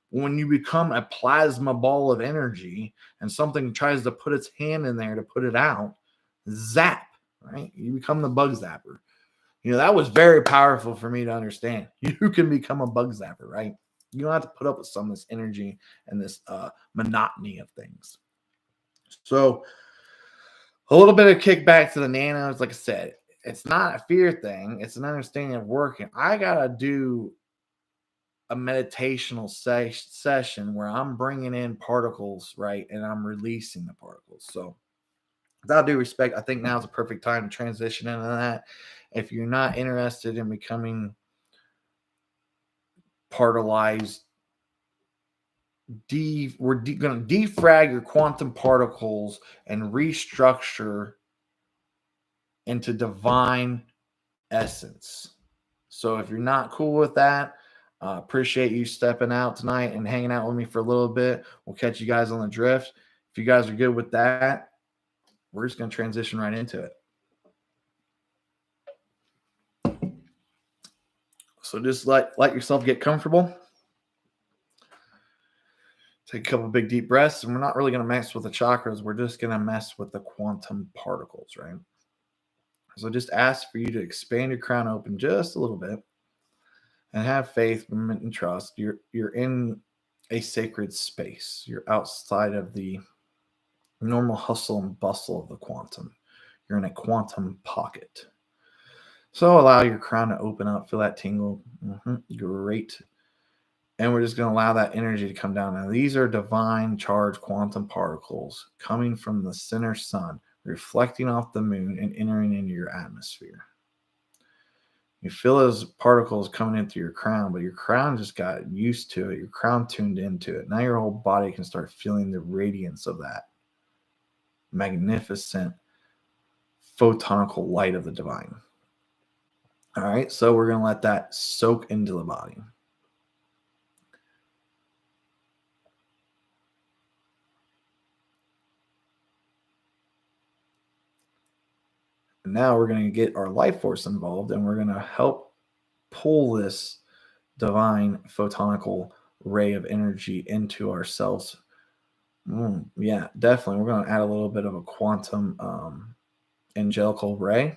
When you become a plasma ball of energy and something tries to put its hand in there to put it out, zap, right? You become the bug zapper. That was very powerful for me to understand. You can become a bug zapper, right? You don't have to put up with some of this energy and this monotony of things. So, a little bit of kickback to the nanos. Like I said, it's not a fear thing. It's an understanding of working. I got to do a meditational session where I'm bringing in particles, right? And I'm releasing the particles. So, with all due respect, I think now is a perfect time to transition into that. If you're not interested in becoming particleized, we're going to defrag your quantum particles and restructure into divine essence. So if you're not cool with that, appreciate you stepping out tonight and hanging out with me for a little bit. We'll catch you guys on the drift. If you guys are good with that, we're just going to transition right into it. So just let yourself get comfortable. Take a couple big deep breaths, and we're not really going to mess with the chakras. We're just going to mess with the quantum particles, right? So just ask for you to expand your crown open just a little bit and have faith and trust. You're in a sacred space. You're outside of the normal hustle and bustle of the quantum. You're in a quantum pocket. So allow your crown to open up. Feel that tingle. Great. And we're just going to allow that energy to come down. Now, these are divine charged quantum particles coming from the center sun, reflecting off the moon and entering into your atmosphere. You feel those particles coming in through your crown, but your crown just got used to it. Your crown tuned into it. Now your whole body can start feeling the radiance of that magnificent photonical light of the divine. All right, so we're going to let that soak into the body. And now we're going to get our life force involved, and we're going to help pull this divine photonical ray of energy into ourselves. Yeah, definitely. We're going to add a little bit of a quantum angelical ray.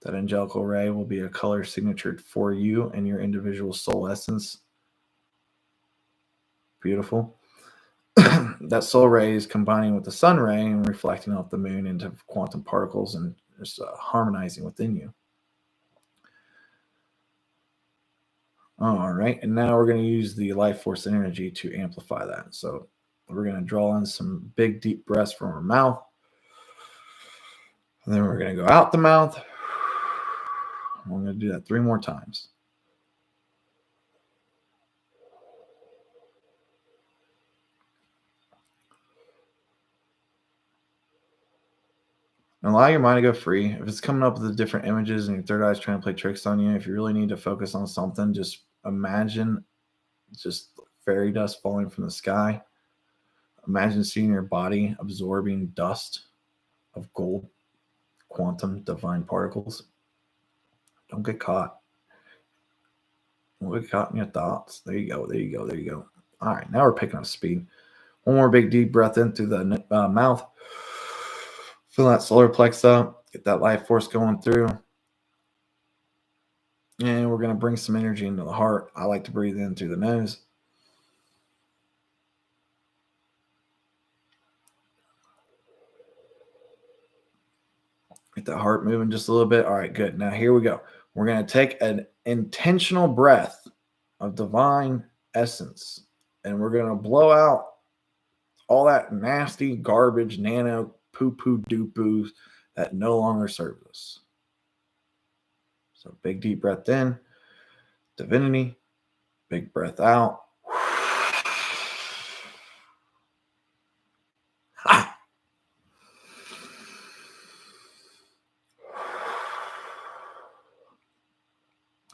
That angelical ray will be a color signature for you and your individual soul essence. Beautiful. That soul ray is combining with the sun ray and reflecting off the moon into quantum particles and just harmonizing within you. All right, and now we're going to use the life force energy to amplify that. So we're going to draw in some big deep breaths from our mouth. And then we're going to go out the mouth. We're going to do that 3 more times. And allow your mind to go free. If it's coming up with the different images and your third eye is trying to play tricks on you, if you really need to focus on something, just imagine just fairy dust falling from the sky. Imagine seeing your body absorbing dust of gold, quantum, divine particles. Don't get caught. What caught in your thoughts? There you go. There you go. There you go. All right. Now we're picking up speed. One more big deep breath in through the mouth. Fill that solar plex up. Get that life force going through. And we're going to bring some energy into the heart. I like to breathe in through the nose. Get that heart moving just a little bit. All right, good. Now here we go. We're going to take an intentional breath of divine essence, and we're going to blow out all that nasty garbage, nano poo-poo doo-poos that no longer serves us. So big deep breath in, divinity, big breath out.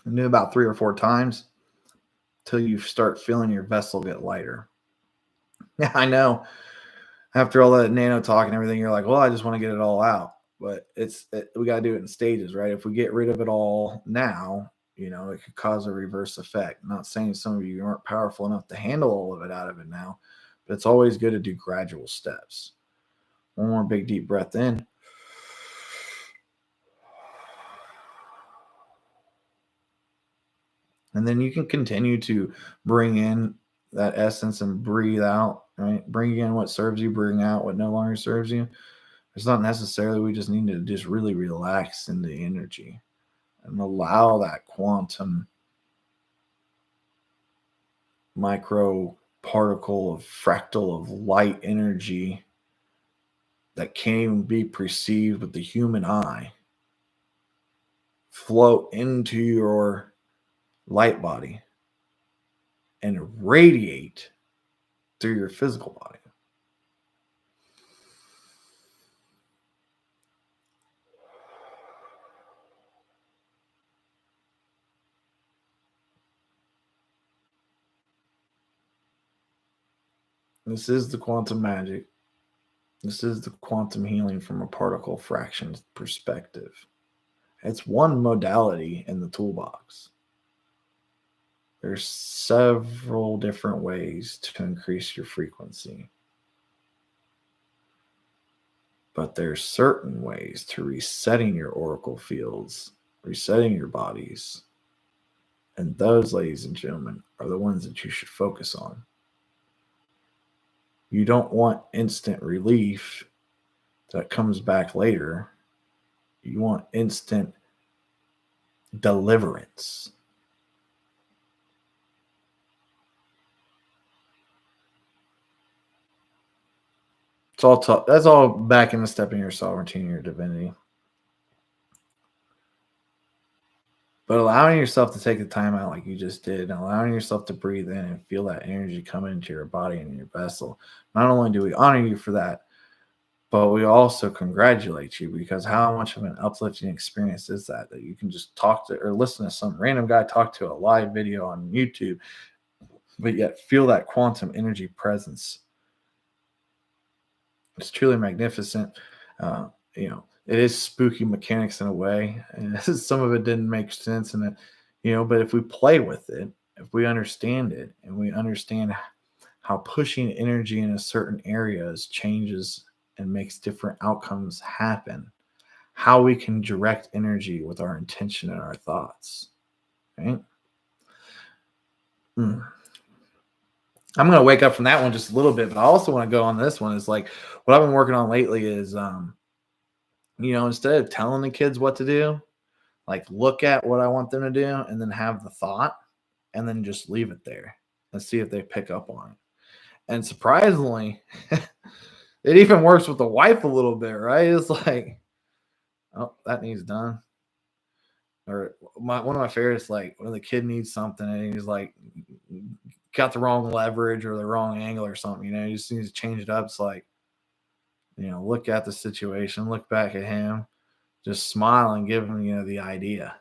And do about 3 or 4 times till you start feeling your vessel get lighter. Yeah, I know. After all that nano talk and everything, you're like, well, I just want to get it all out. But we got to do it in stages, right? If we get rid of it all now, it could cause a reverse effect. I'm not saying some of you aren't powerful enough to handle all of it out of it now, but it's always good to do gradual steps. One more big deep breath in. And then you can continue to bring in that essence and breathe out, right? Bring in what serves you, bring out what no longer serves you. It's not necessarily, we just need to just really relax in the energy and allow that quantum micro particle of fractal of light energy that can't even be perceived with the human eye flow into your light body and radiate through your physical body. This is the quantum magic. This is the quantum healing from a particle fraction perspective. It's one modality in the toolbox. There's several different ways to increase your frequency. But there's certain ways to resetting your oracle fields, resetting your bodies. And those, ladies and gentlemen, are the ones that you should focus on. You don't want instant relief that comes back later. You want instant deliverance. It's all tough. That's all back in the stepping your sovereignty and your divinity. But allowing yourself to take the time out like you just did, and allowing yourself to breathe in and feel that energy come into your body and your vessel. Not only do we honor you for that, but we also congratulate you, because how much of an uplifting experience is that you can just talk to or listen to some random guy talk to a live video on YouTube, but yet feel that quantum energy presence. It's truly magnificent. It is spooky mechanics in a way, and some of it didn't make sense in it, but if we play with it, if we understand it, and we understand how pushing energy in a certain areas changes and makes different outcomes happen, how we can direct energy with our intention and our thoughts, right? I'm going to wake up from that one just a little bit, but I also want to go on this one. Is like what I've been working on lately is, instead of telling the kids what to do, like look at what I want them to do and then have the thought and then just leave it there and see if they pick up on it. And surprisingly, it even works with the wife a little bit, right? It's like, oh, that needs done. Or one of my favorites, like when the kid needs something and he's like got the wrong leverage or the wrong angle or something, he just needs to change it up. It's like, look at the situation, look back at him, just smile and give him, the idea.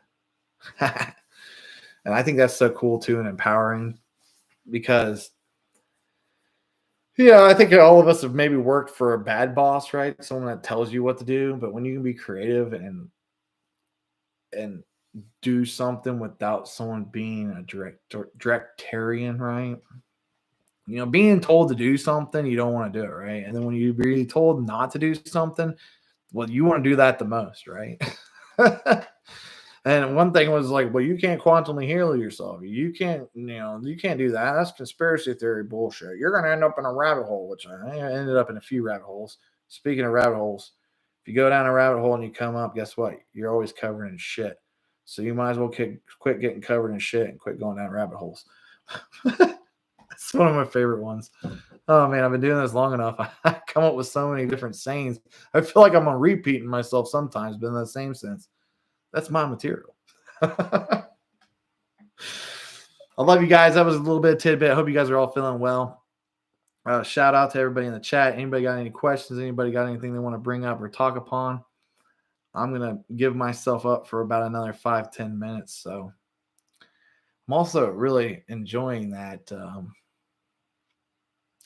And I think that's so cool too and empowering, because I think all of us have maybe worked for a bad boss, right? Someone that tells you what to do. But when you can be creative and do something without someone being a directarian, right? Being told to do something, you don't want to do it, right? And then when you're really told not to do something, well, you want to do that the most, right? And one thing was like, well, you can't quantumly heal yourself. You can't, you can't do that. That's conspiracy theory bullshit. You're going to end up in a rabbit hole, which I ended up in a few rabbit holes. Speaking of rabbit holes, if you go down a rabbit hole and you come up, guess what? You're always covered in shit. So you might as well quit getting covered in shit and quit going down rabbit holes. It's one of my favorite ones. Oh man, I've been doing this long enough. I come up with so many different sayings. I feel like I'm repeating myself sometimes, but in the same sense, that's my material. I love you guys. That was a little bit of tidbit. I hope you guys are all feeling well. Shout out to everybody in the chat. Anybody got any questions? Anybody got anything they want to bring up or talk upon? I'm going to give myself up for about another 5-10 minutes. So I'm also really enjoying that.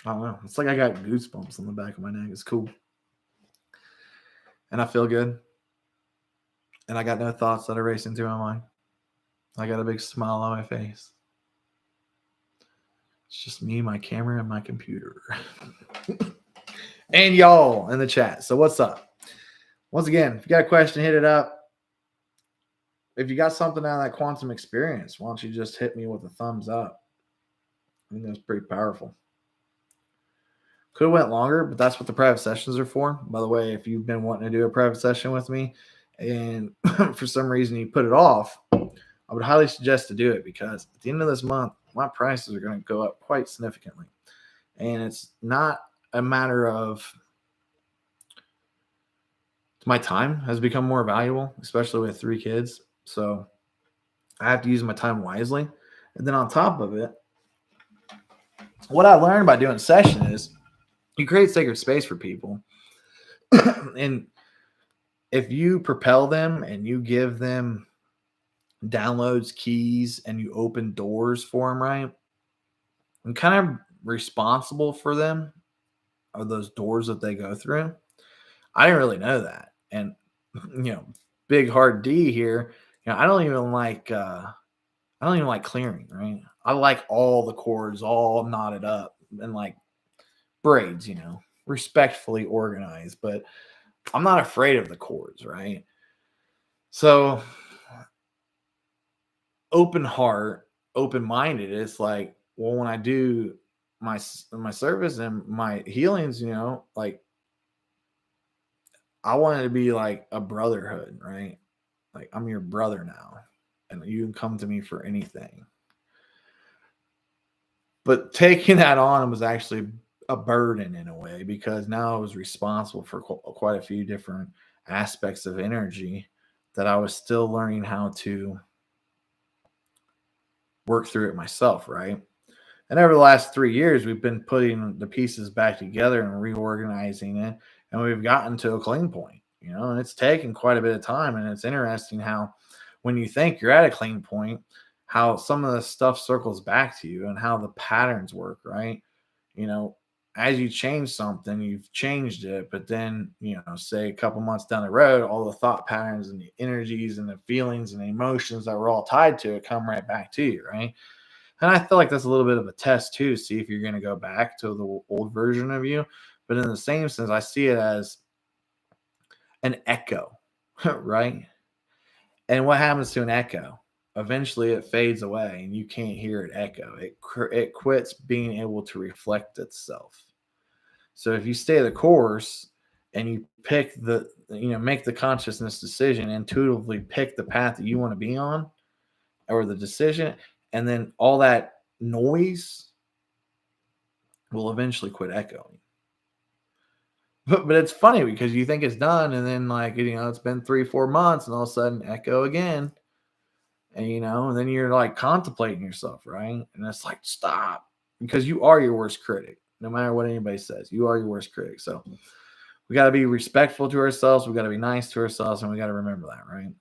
I don't know. It's like I got goosebumps on the back of my neck. It's cool. And I feel good. And I got no thoughts that are racing through my mind. I got a big smile on my face. It's just me, my camera, and my computer. And y'all in the chat. So what's up? Once again, if you got a question, hit it up. If you got something out of that quantum experience, why don't you just hit me with a thumbs up? I think that's pretty powerful. Could have went longer, but that's what the private sessions are for. By the way, if you've been wanting to do a private session with me and for some reason you put it off, I would highly suggest to do it, because at the end of this month, my prices are going to go up quite significantly. And it's not a matter of my time has become more valuable, especially with 3 kids. So I have to use my time wisely. And then on top of it, what I learned by doing session is you create sacred space for people. And if you propel them and you give them downloads, keys, and you open doors for them, right? I'm kind of responsible for them, or those doors that they go through. I didn't really know that. And, big hard D here, I don't even like clearing, right? I like all the cords all knotted up and like braids, respectfully organized, but I'm not afraid of the cords, right? So open heart, open-minded, it's like, well, when I do my service and my healings, like I want it to be like a brotherhood, right? Like I'm your brother now, and you can come to me for anything. But taking that on was actually a burden in a way, because now I was responsible for quite a few different aspects of energy that I was still learning how to work through it myself, right? And over the last 3 years, we've been putting the pieces back together and reorganizing it, and we've gotten to a clean point, and it's taken quite a bit of time. And it's interesting how when you think you're at a clean point, how some of the stuff circles back to you and how the patterns work, right? As you change something, you've changed it, but then, say a couple months down the road, all the thought patterns and the energies and the feelings and the emotions that were all tied to it come right back to you, right? And I feel like that's a little bit of a test too, see if you're going to go back to the old version of you. But in the same sense, I see it as an echo, right? And what happens to an echo? Eventually it fades away and you can't hear it echo. It quits being able to reflect itself. So if you stay the course and you pick make the consciousness decision, intuitively pick the path that you want to be on, or the decision, and then all that noise will eventually quit echoing. But it's funny because you think it's done, and then it's been 3-4 months, and all of a sudden echo again. And and then you're like contemplating yourself, right? And it's like, stop, because you are your worst critic. No matter what anybody says, you are your worst critic. So we got to be respectful to ourselves. We got to be nice to ourselves, and we got to remember that, right?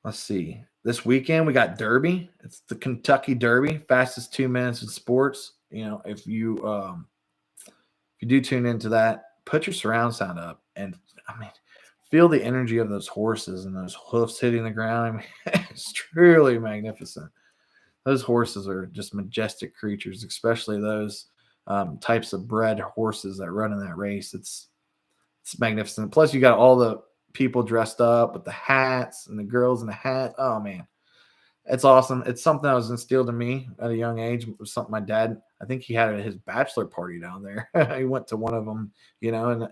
Let's see. This weekend we got Derby. It's the Kentucky Derby, fastest 2 minutes in sports. If you do tune into that, put your surround sound up and I mean, feel the energy of those horses and those hoofs hitting the ground. I mean, it's truly magnificent. Those horses are just majestic creatures, especially those types of bred horses that run in that race. It's magnificent. Plus, you got all the people dressed up with the hats and the girls in the hat. Oh man, it's awesome. It's something that was instilled in me at a young age. It was something my dad, I think he had at his bachelor party down there. He went to one of them, and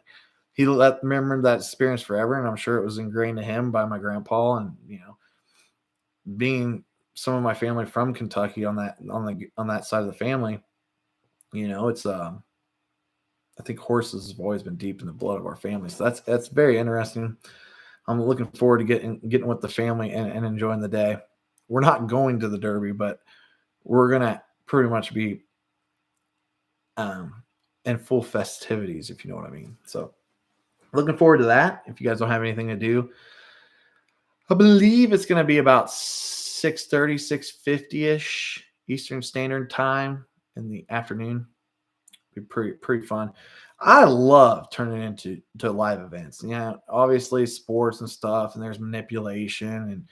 he let remember that experience forever. And I'm sure it was ingrained to him by my grandpa. And being some of my family from Kentucky on that side of the family, it's I think horses have always been deep in the blood of our family. So that's very interesting. I'm looking forward to getting with the family and enjoying the day. We're not going to the Derby, but we're gonna pretty much be in full festivities, if you know what I mean. So looking forward to that. If you guys don't have anything to do, I believe it's gonna be about 6:30, 6:50-ish Eastern Standard Time in the afternoon. Be pretty fun. I love turning into live events. Yeah, obviously sports and stuff, and there's manipulation, and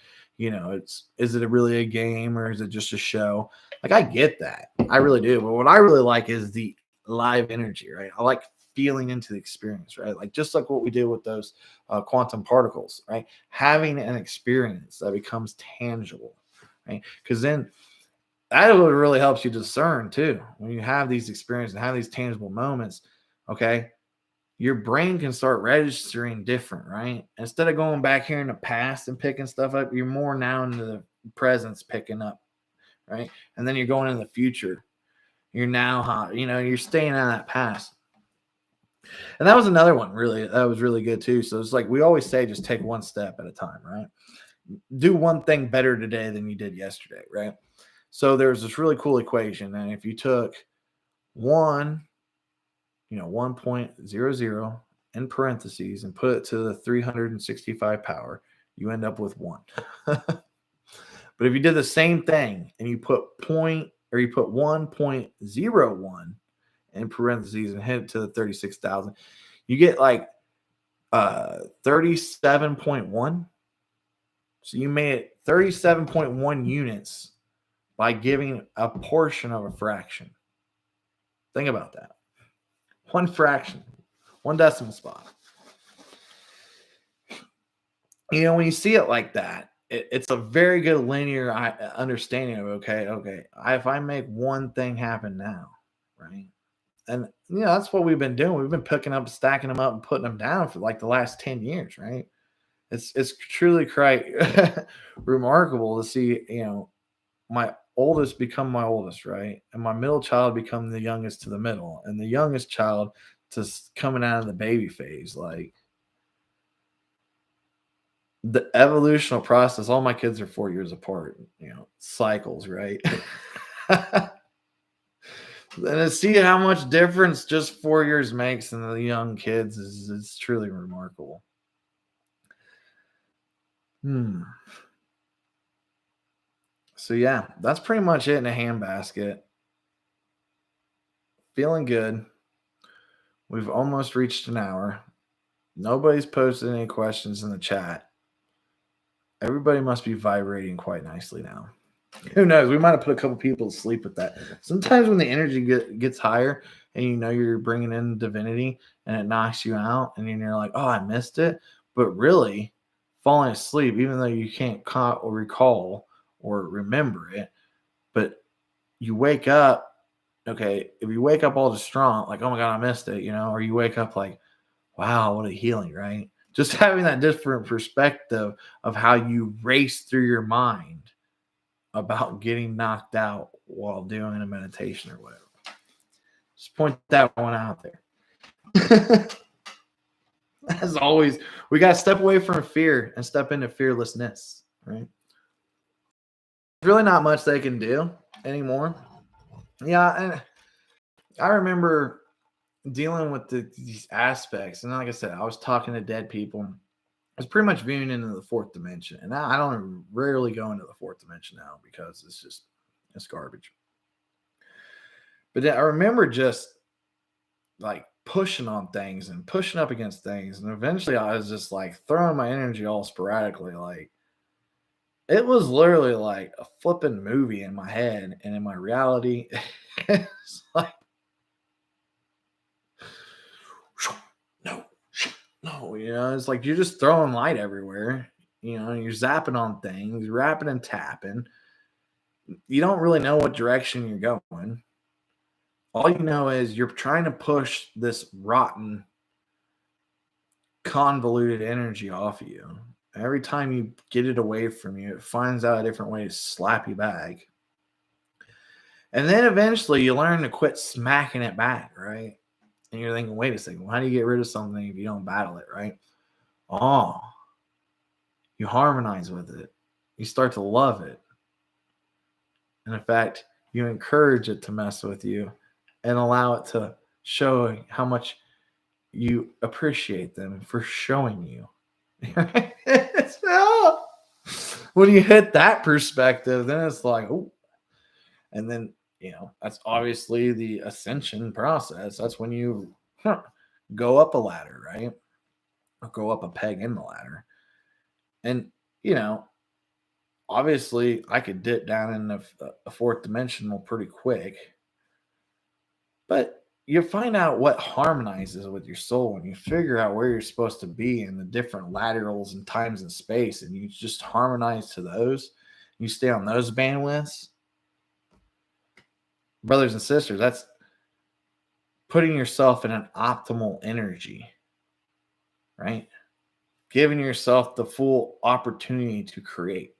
is it really a game or is it just a show? Like I get that, I really do. But what I really like is the live energy, right? I like feeling into the experience, right? Like just like what we did with those quantum particles, right? Having an experience that becomes tangible, right? Because then that really helps you discern too. When you have these experiences and have these tangible moments, okay, your brain can start registering different, right? Instead of going back here in the past and picking stuff up, you're more now into the presence picking up, right? And then you're going in the future. You're now, you're staying out of that past. And that was another one really that was really good too. So it's like we always say, just take one step at a time, right? Do one thing better today than you did yesterday, right? So there's this really cool equation, and if you took 1.00 in parentheses and put it to the 365 power, you end up with 1. But if you did the same thing and you put 1.01 in parentheses and hit it to the 36,000, you get like 37.1. So you made it 37.1 units by giving a portion of a fraction. Think about that. One fraction, one decimal spot. When you see it like that, it's a very good linear understanding of, okay, if I make one thing happen now, right? And, that's what we've been doing. We've been picking up, stacking them up and putting them down for like the last 10 years, right? It's truly quite remarkable to see, my oldest become my oldest, right? And my middle child become the youngest to the middle, and the youngest child just coming out of the baby phase. Like the evolutional process, all my kids are 4 years apart, cycles, right? And to see how much difference just 4 years makes in the young kids is truly remarkable. So yeah, that's pretty much it in a handbasket. Feeling good. We've almost reached an hour. Nobody's posted any questions in the chat. Everybody must be vibrating quite nicely now. Who knows? We might have put a couple people to sleep with that. Sometimes when the energy gets higher and you're bringing in divinity and it knocks you out and you're like, oh, I missed it. But really, falling asleep, even though you can't recall or remember it, but you wake up, okay, if you wake up all distraught, like, oh my God, I missed it, or you wake up like, wow, what a healing, right? Just having that different perspective of how you race through your mind about getting knocked out while doing a meditation or whatever. Just point that one out there. As always, we got to step away from fear and step into fearlessness, right? There's really not much they can do anymore. Yeah, and I remember dealing with these aspects, and like I said, I was talking to dead people. I was pretty much viewing into the fourth dimension, and I don't rarely go into the fourth dimension now because it's garbage. But I remember just like pushing on things and pushing up against things. And eventually I was just like throwing my energy all sporadically. Like it was literally like a flipping movie in my head and in my reality. It's like, no, no, it's like you're just throwing light everywhere. You're zapping on things, rapping and tapping. You don't really know what direction you're going. All you know is you're trying to push this rotten, convoluted energy off of you. Every time you get it away from you, it finds out a different way to slap you back. And then eventually you learn to quit smacking it back, right? And you're thinking, wait a second, well, how do you get rid of something if you don't battle it, right? Oh, you harmonize with it. You start to love it. And in fact, you encourage it to mess with you and allow it to show how much you appreciate them for showing you. When you hit that perspective, then it's like, oh. And then, that's obviously the ascension process. That's when you go up a ladder, right? Or go up a peg in the ladder. And, obviously I could dip down in a fourth dimensional pretty quick. But you find out what harmonizes with your soul and you figure out where you're supposed to be in the different laterals and times and space. And you just harmonize to those. You stay on those bandwidths. Brothers and sisters, that's putting yourself in an optimal energy, right? Giving yourself the full opportunity to create.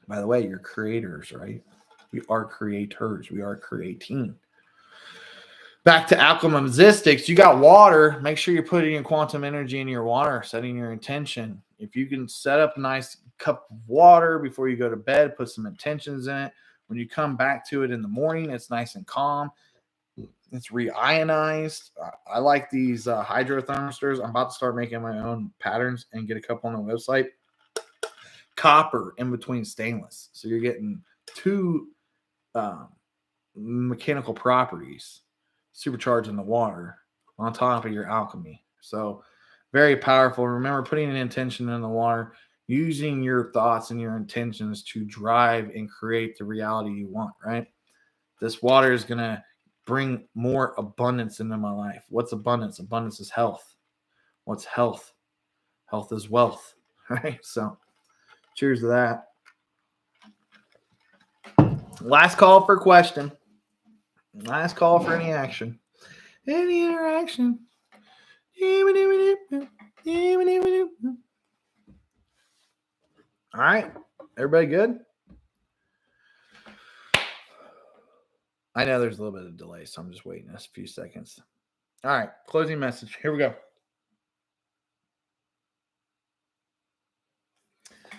By the way, you're creators, right? We are creators. We are creating. Back to alchemistics, you got water. Make sure you're putting your quantum energy in your water, setting your intention. If you can set up a nice cup of water before you go to bed, put some intentions in it. When you come back to it in the morning, it's nice and calm. It's reionized. I like these hydrothermistors. I'm about to start making my own patterns and get a couple on the website. Copper in between stainless. So you're getting two mechanical properties supercharging the water on top of your alchemy. So very powerful. Remember, putting an intention in the water, using your thoughts and your intentions to drive and create the reality you want, right? This water is going to bring more abundance into my life. What's abundance? Abundance is health. What's health? Health is wealth, right? So cheers to that. Last call for question. Last call for any action. Any interaction. All right. Everybody good? I know there's a little bit of delay, so I'm just waiting a few seconds. All right. Closing message. Here we go.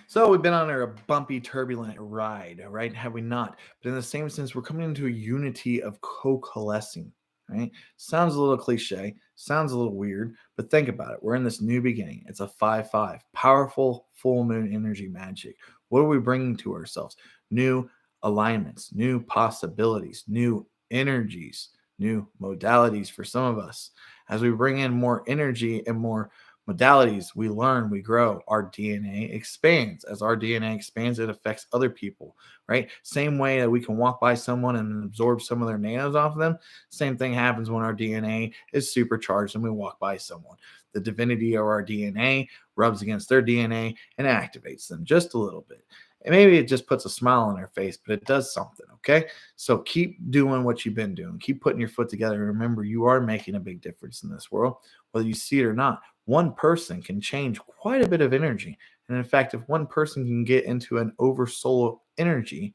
So we've been on a bumpy, turbulent ride, right? Have we not? But in the same sense, we're coming into a unity of coalescing, right? Sounds a little cliche, sounds a little weird, but think about it. We're in this new beginning. It's a 5-5, powerful full moon energy magic. What are we bringing to ourselves? New alignments, new possibilities, new energies, new modalities for some of us. As we bring in more energy and more modalities, we learn, we grow, our DNA expands. As our DNA expands, it affects other people, right? Same way that we can walk by someone and absorb some of their nanos off of them, same thing happens when our DNA is supercharged and we walk by someone. The divinity of our DNA rubs against their DNA and activates them just a little bit. And maybe it just puts a smile on their face, but it does something, okay? So keep doing what you've been doing. Keep putting your foot together. Remember, you are making a big difference in this world, whether you see it or not. One person can change quite a bit of energy. And in fact, if one person can get into an oversoul energy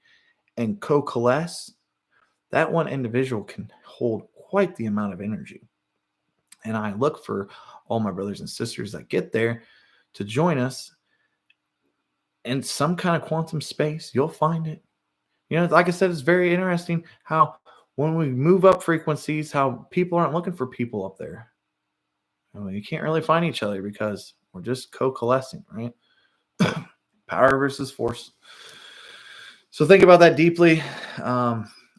and coalesce, that one individual can hold quite the amount of energy. And I look for all my brothers and sisters that get there to join us in some kind of quantum space. You'll find it. Like I said, it's very interesting how when we move up frequencies, how people aren't looking for people up there. You can't really find each other because we're just coalescing, right? Power versus force. So think about that deeply.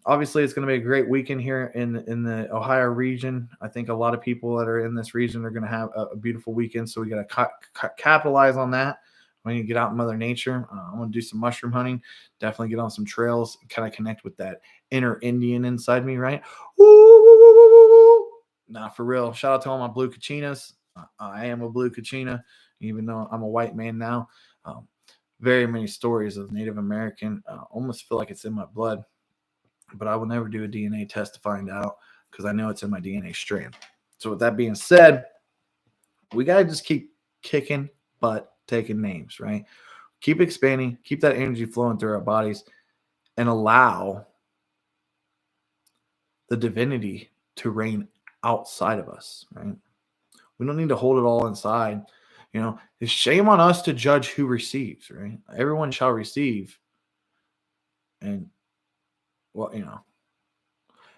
Obviously, it's going to be a great weekend here in the Ohio region. I think a lot of people that are in this region are going to have a beautiful weekend. So we got to capitalize on that. When you get out in Mother Nature, I'm going to do some mushroom hunting. Definitely get on some trails, kind of connect with that inner Indian inside me, right? Ooh, nah, for real. Shout out to all my blue Kachinas. I am a blue Kachina, even though I'm a white man now. Very many stories of Native American. Almost feel like it's in my blood, but I will never do a DNA test to find out because I know it's in my DNA strand. So with that being said, we got to just keep kicking butt, taking names, right? Keep expanding, keep that energy flowing through our bodies, and allow the divinity to reign outside of us, right? We don't need to hold it all inside. It's shame on us to judge who receives, right? Everyone shall receive. And, well,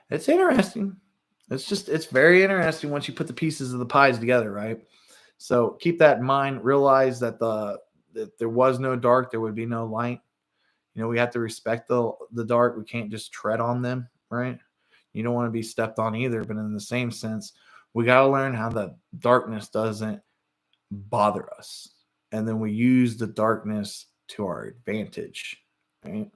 it's interesting. It's very interesting once you put the pieces of the pies together, right? So keep that in mind. Realize that that there was no dark, there would be no light. We have to respect the dark. We can't just tread on them, right? You don't want to be stepped on either. But in the same sense, we got to learn how the darkness doesn't bother us. And then we use the darkness to our advantage, right?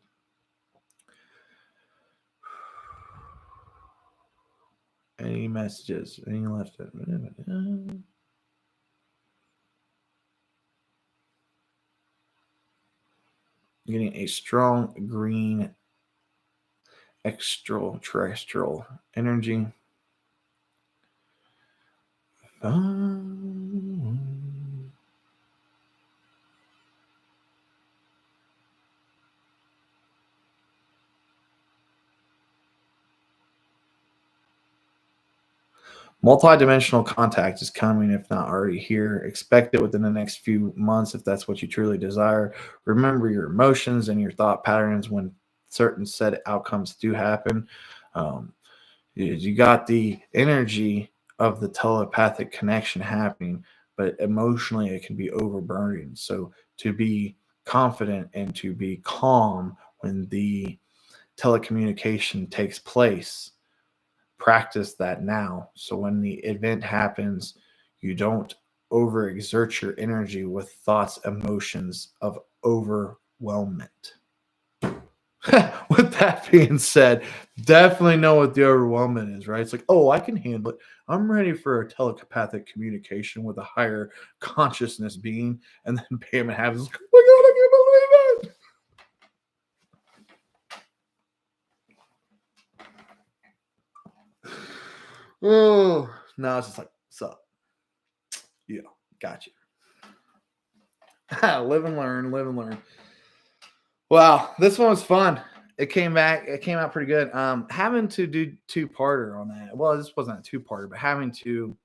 Any messages? Any left? Getting a strong green extraterrestrial energy. Multi-dimensional contact is coming, if not already here. Expect it within the next few months if that's what you truly desire. Remember your emotions and your thought patterns when certain set outcomes do happen. You got the energy of the telepathic connection happening, but emotionally it can be overburdened. So to be confident and to be calm when the telecommunication takes place, practice that now. So when the event happens, you don't overexert your energy with thoughts, emotions of overwhelmment. With that being said, definitely know what the overwhelmment is, right? It's like, oh, I can handle it. I'm ready for a telepathic communication with a higher consciousness being. And then bam, it happens. Oh my God, I can't believe it. Oh, now it's just like, what's up? Yeah, got you. Live and learn, live and learn. Wow, this one was fun. It came out pretty good. Having to do two-parter on that. Well, this wasn't a two-parter, but having to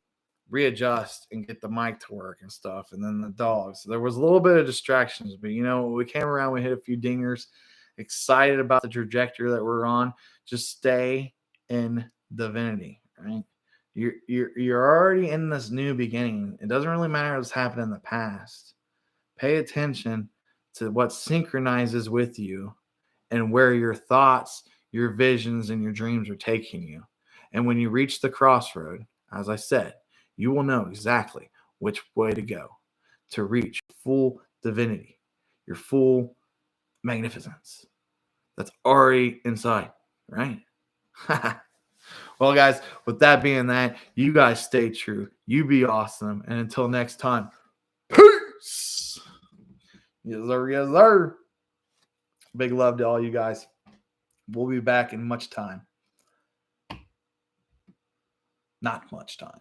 readjust and get the mic to work and stuff, and then the dogs. So there was a little bit of distractions, but we came around, we hit a few dingers. Excited about the trajectory that we're on. Just stay in divinity, right? You're already in this new beginning. It doesn't really matter what's happened in the past. Pay attention to what synchronizes with you and where your thoughts, your visions, and your dreams are taking you. And when you reach the crossroad, as I said, you will know exactly which way to go to reach full divinity, your full magnificence that's already inside, right? Well, guys, with that being that, you guys stay true. You be awesome. And until next time, peace. Yes, sir. Yes, sir. Big love to all you guys. We'll be back in much time. Not much time.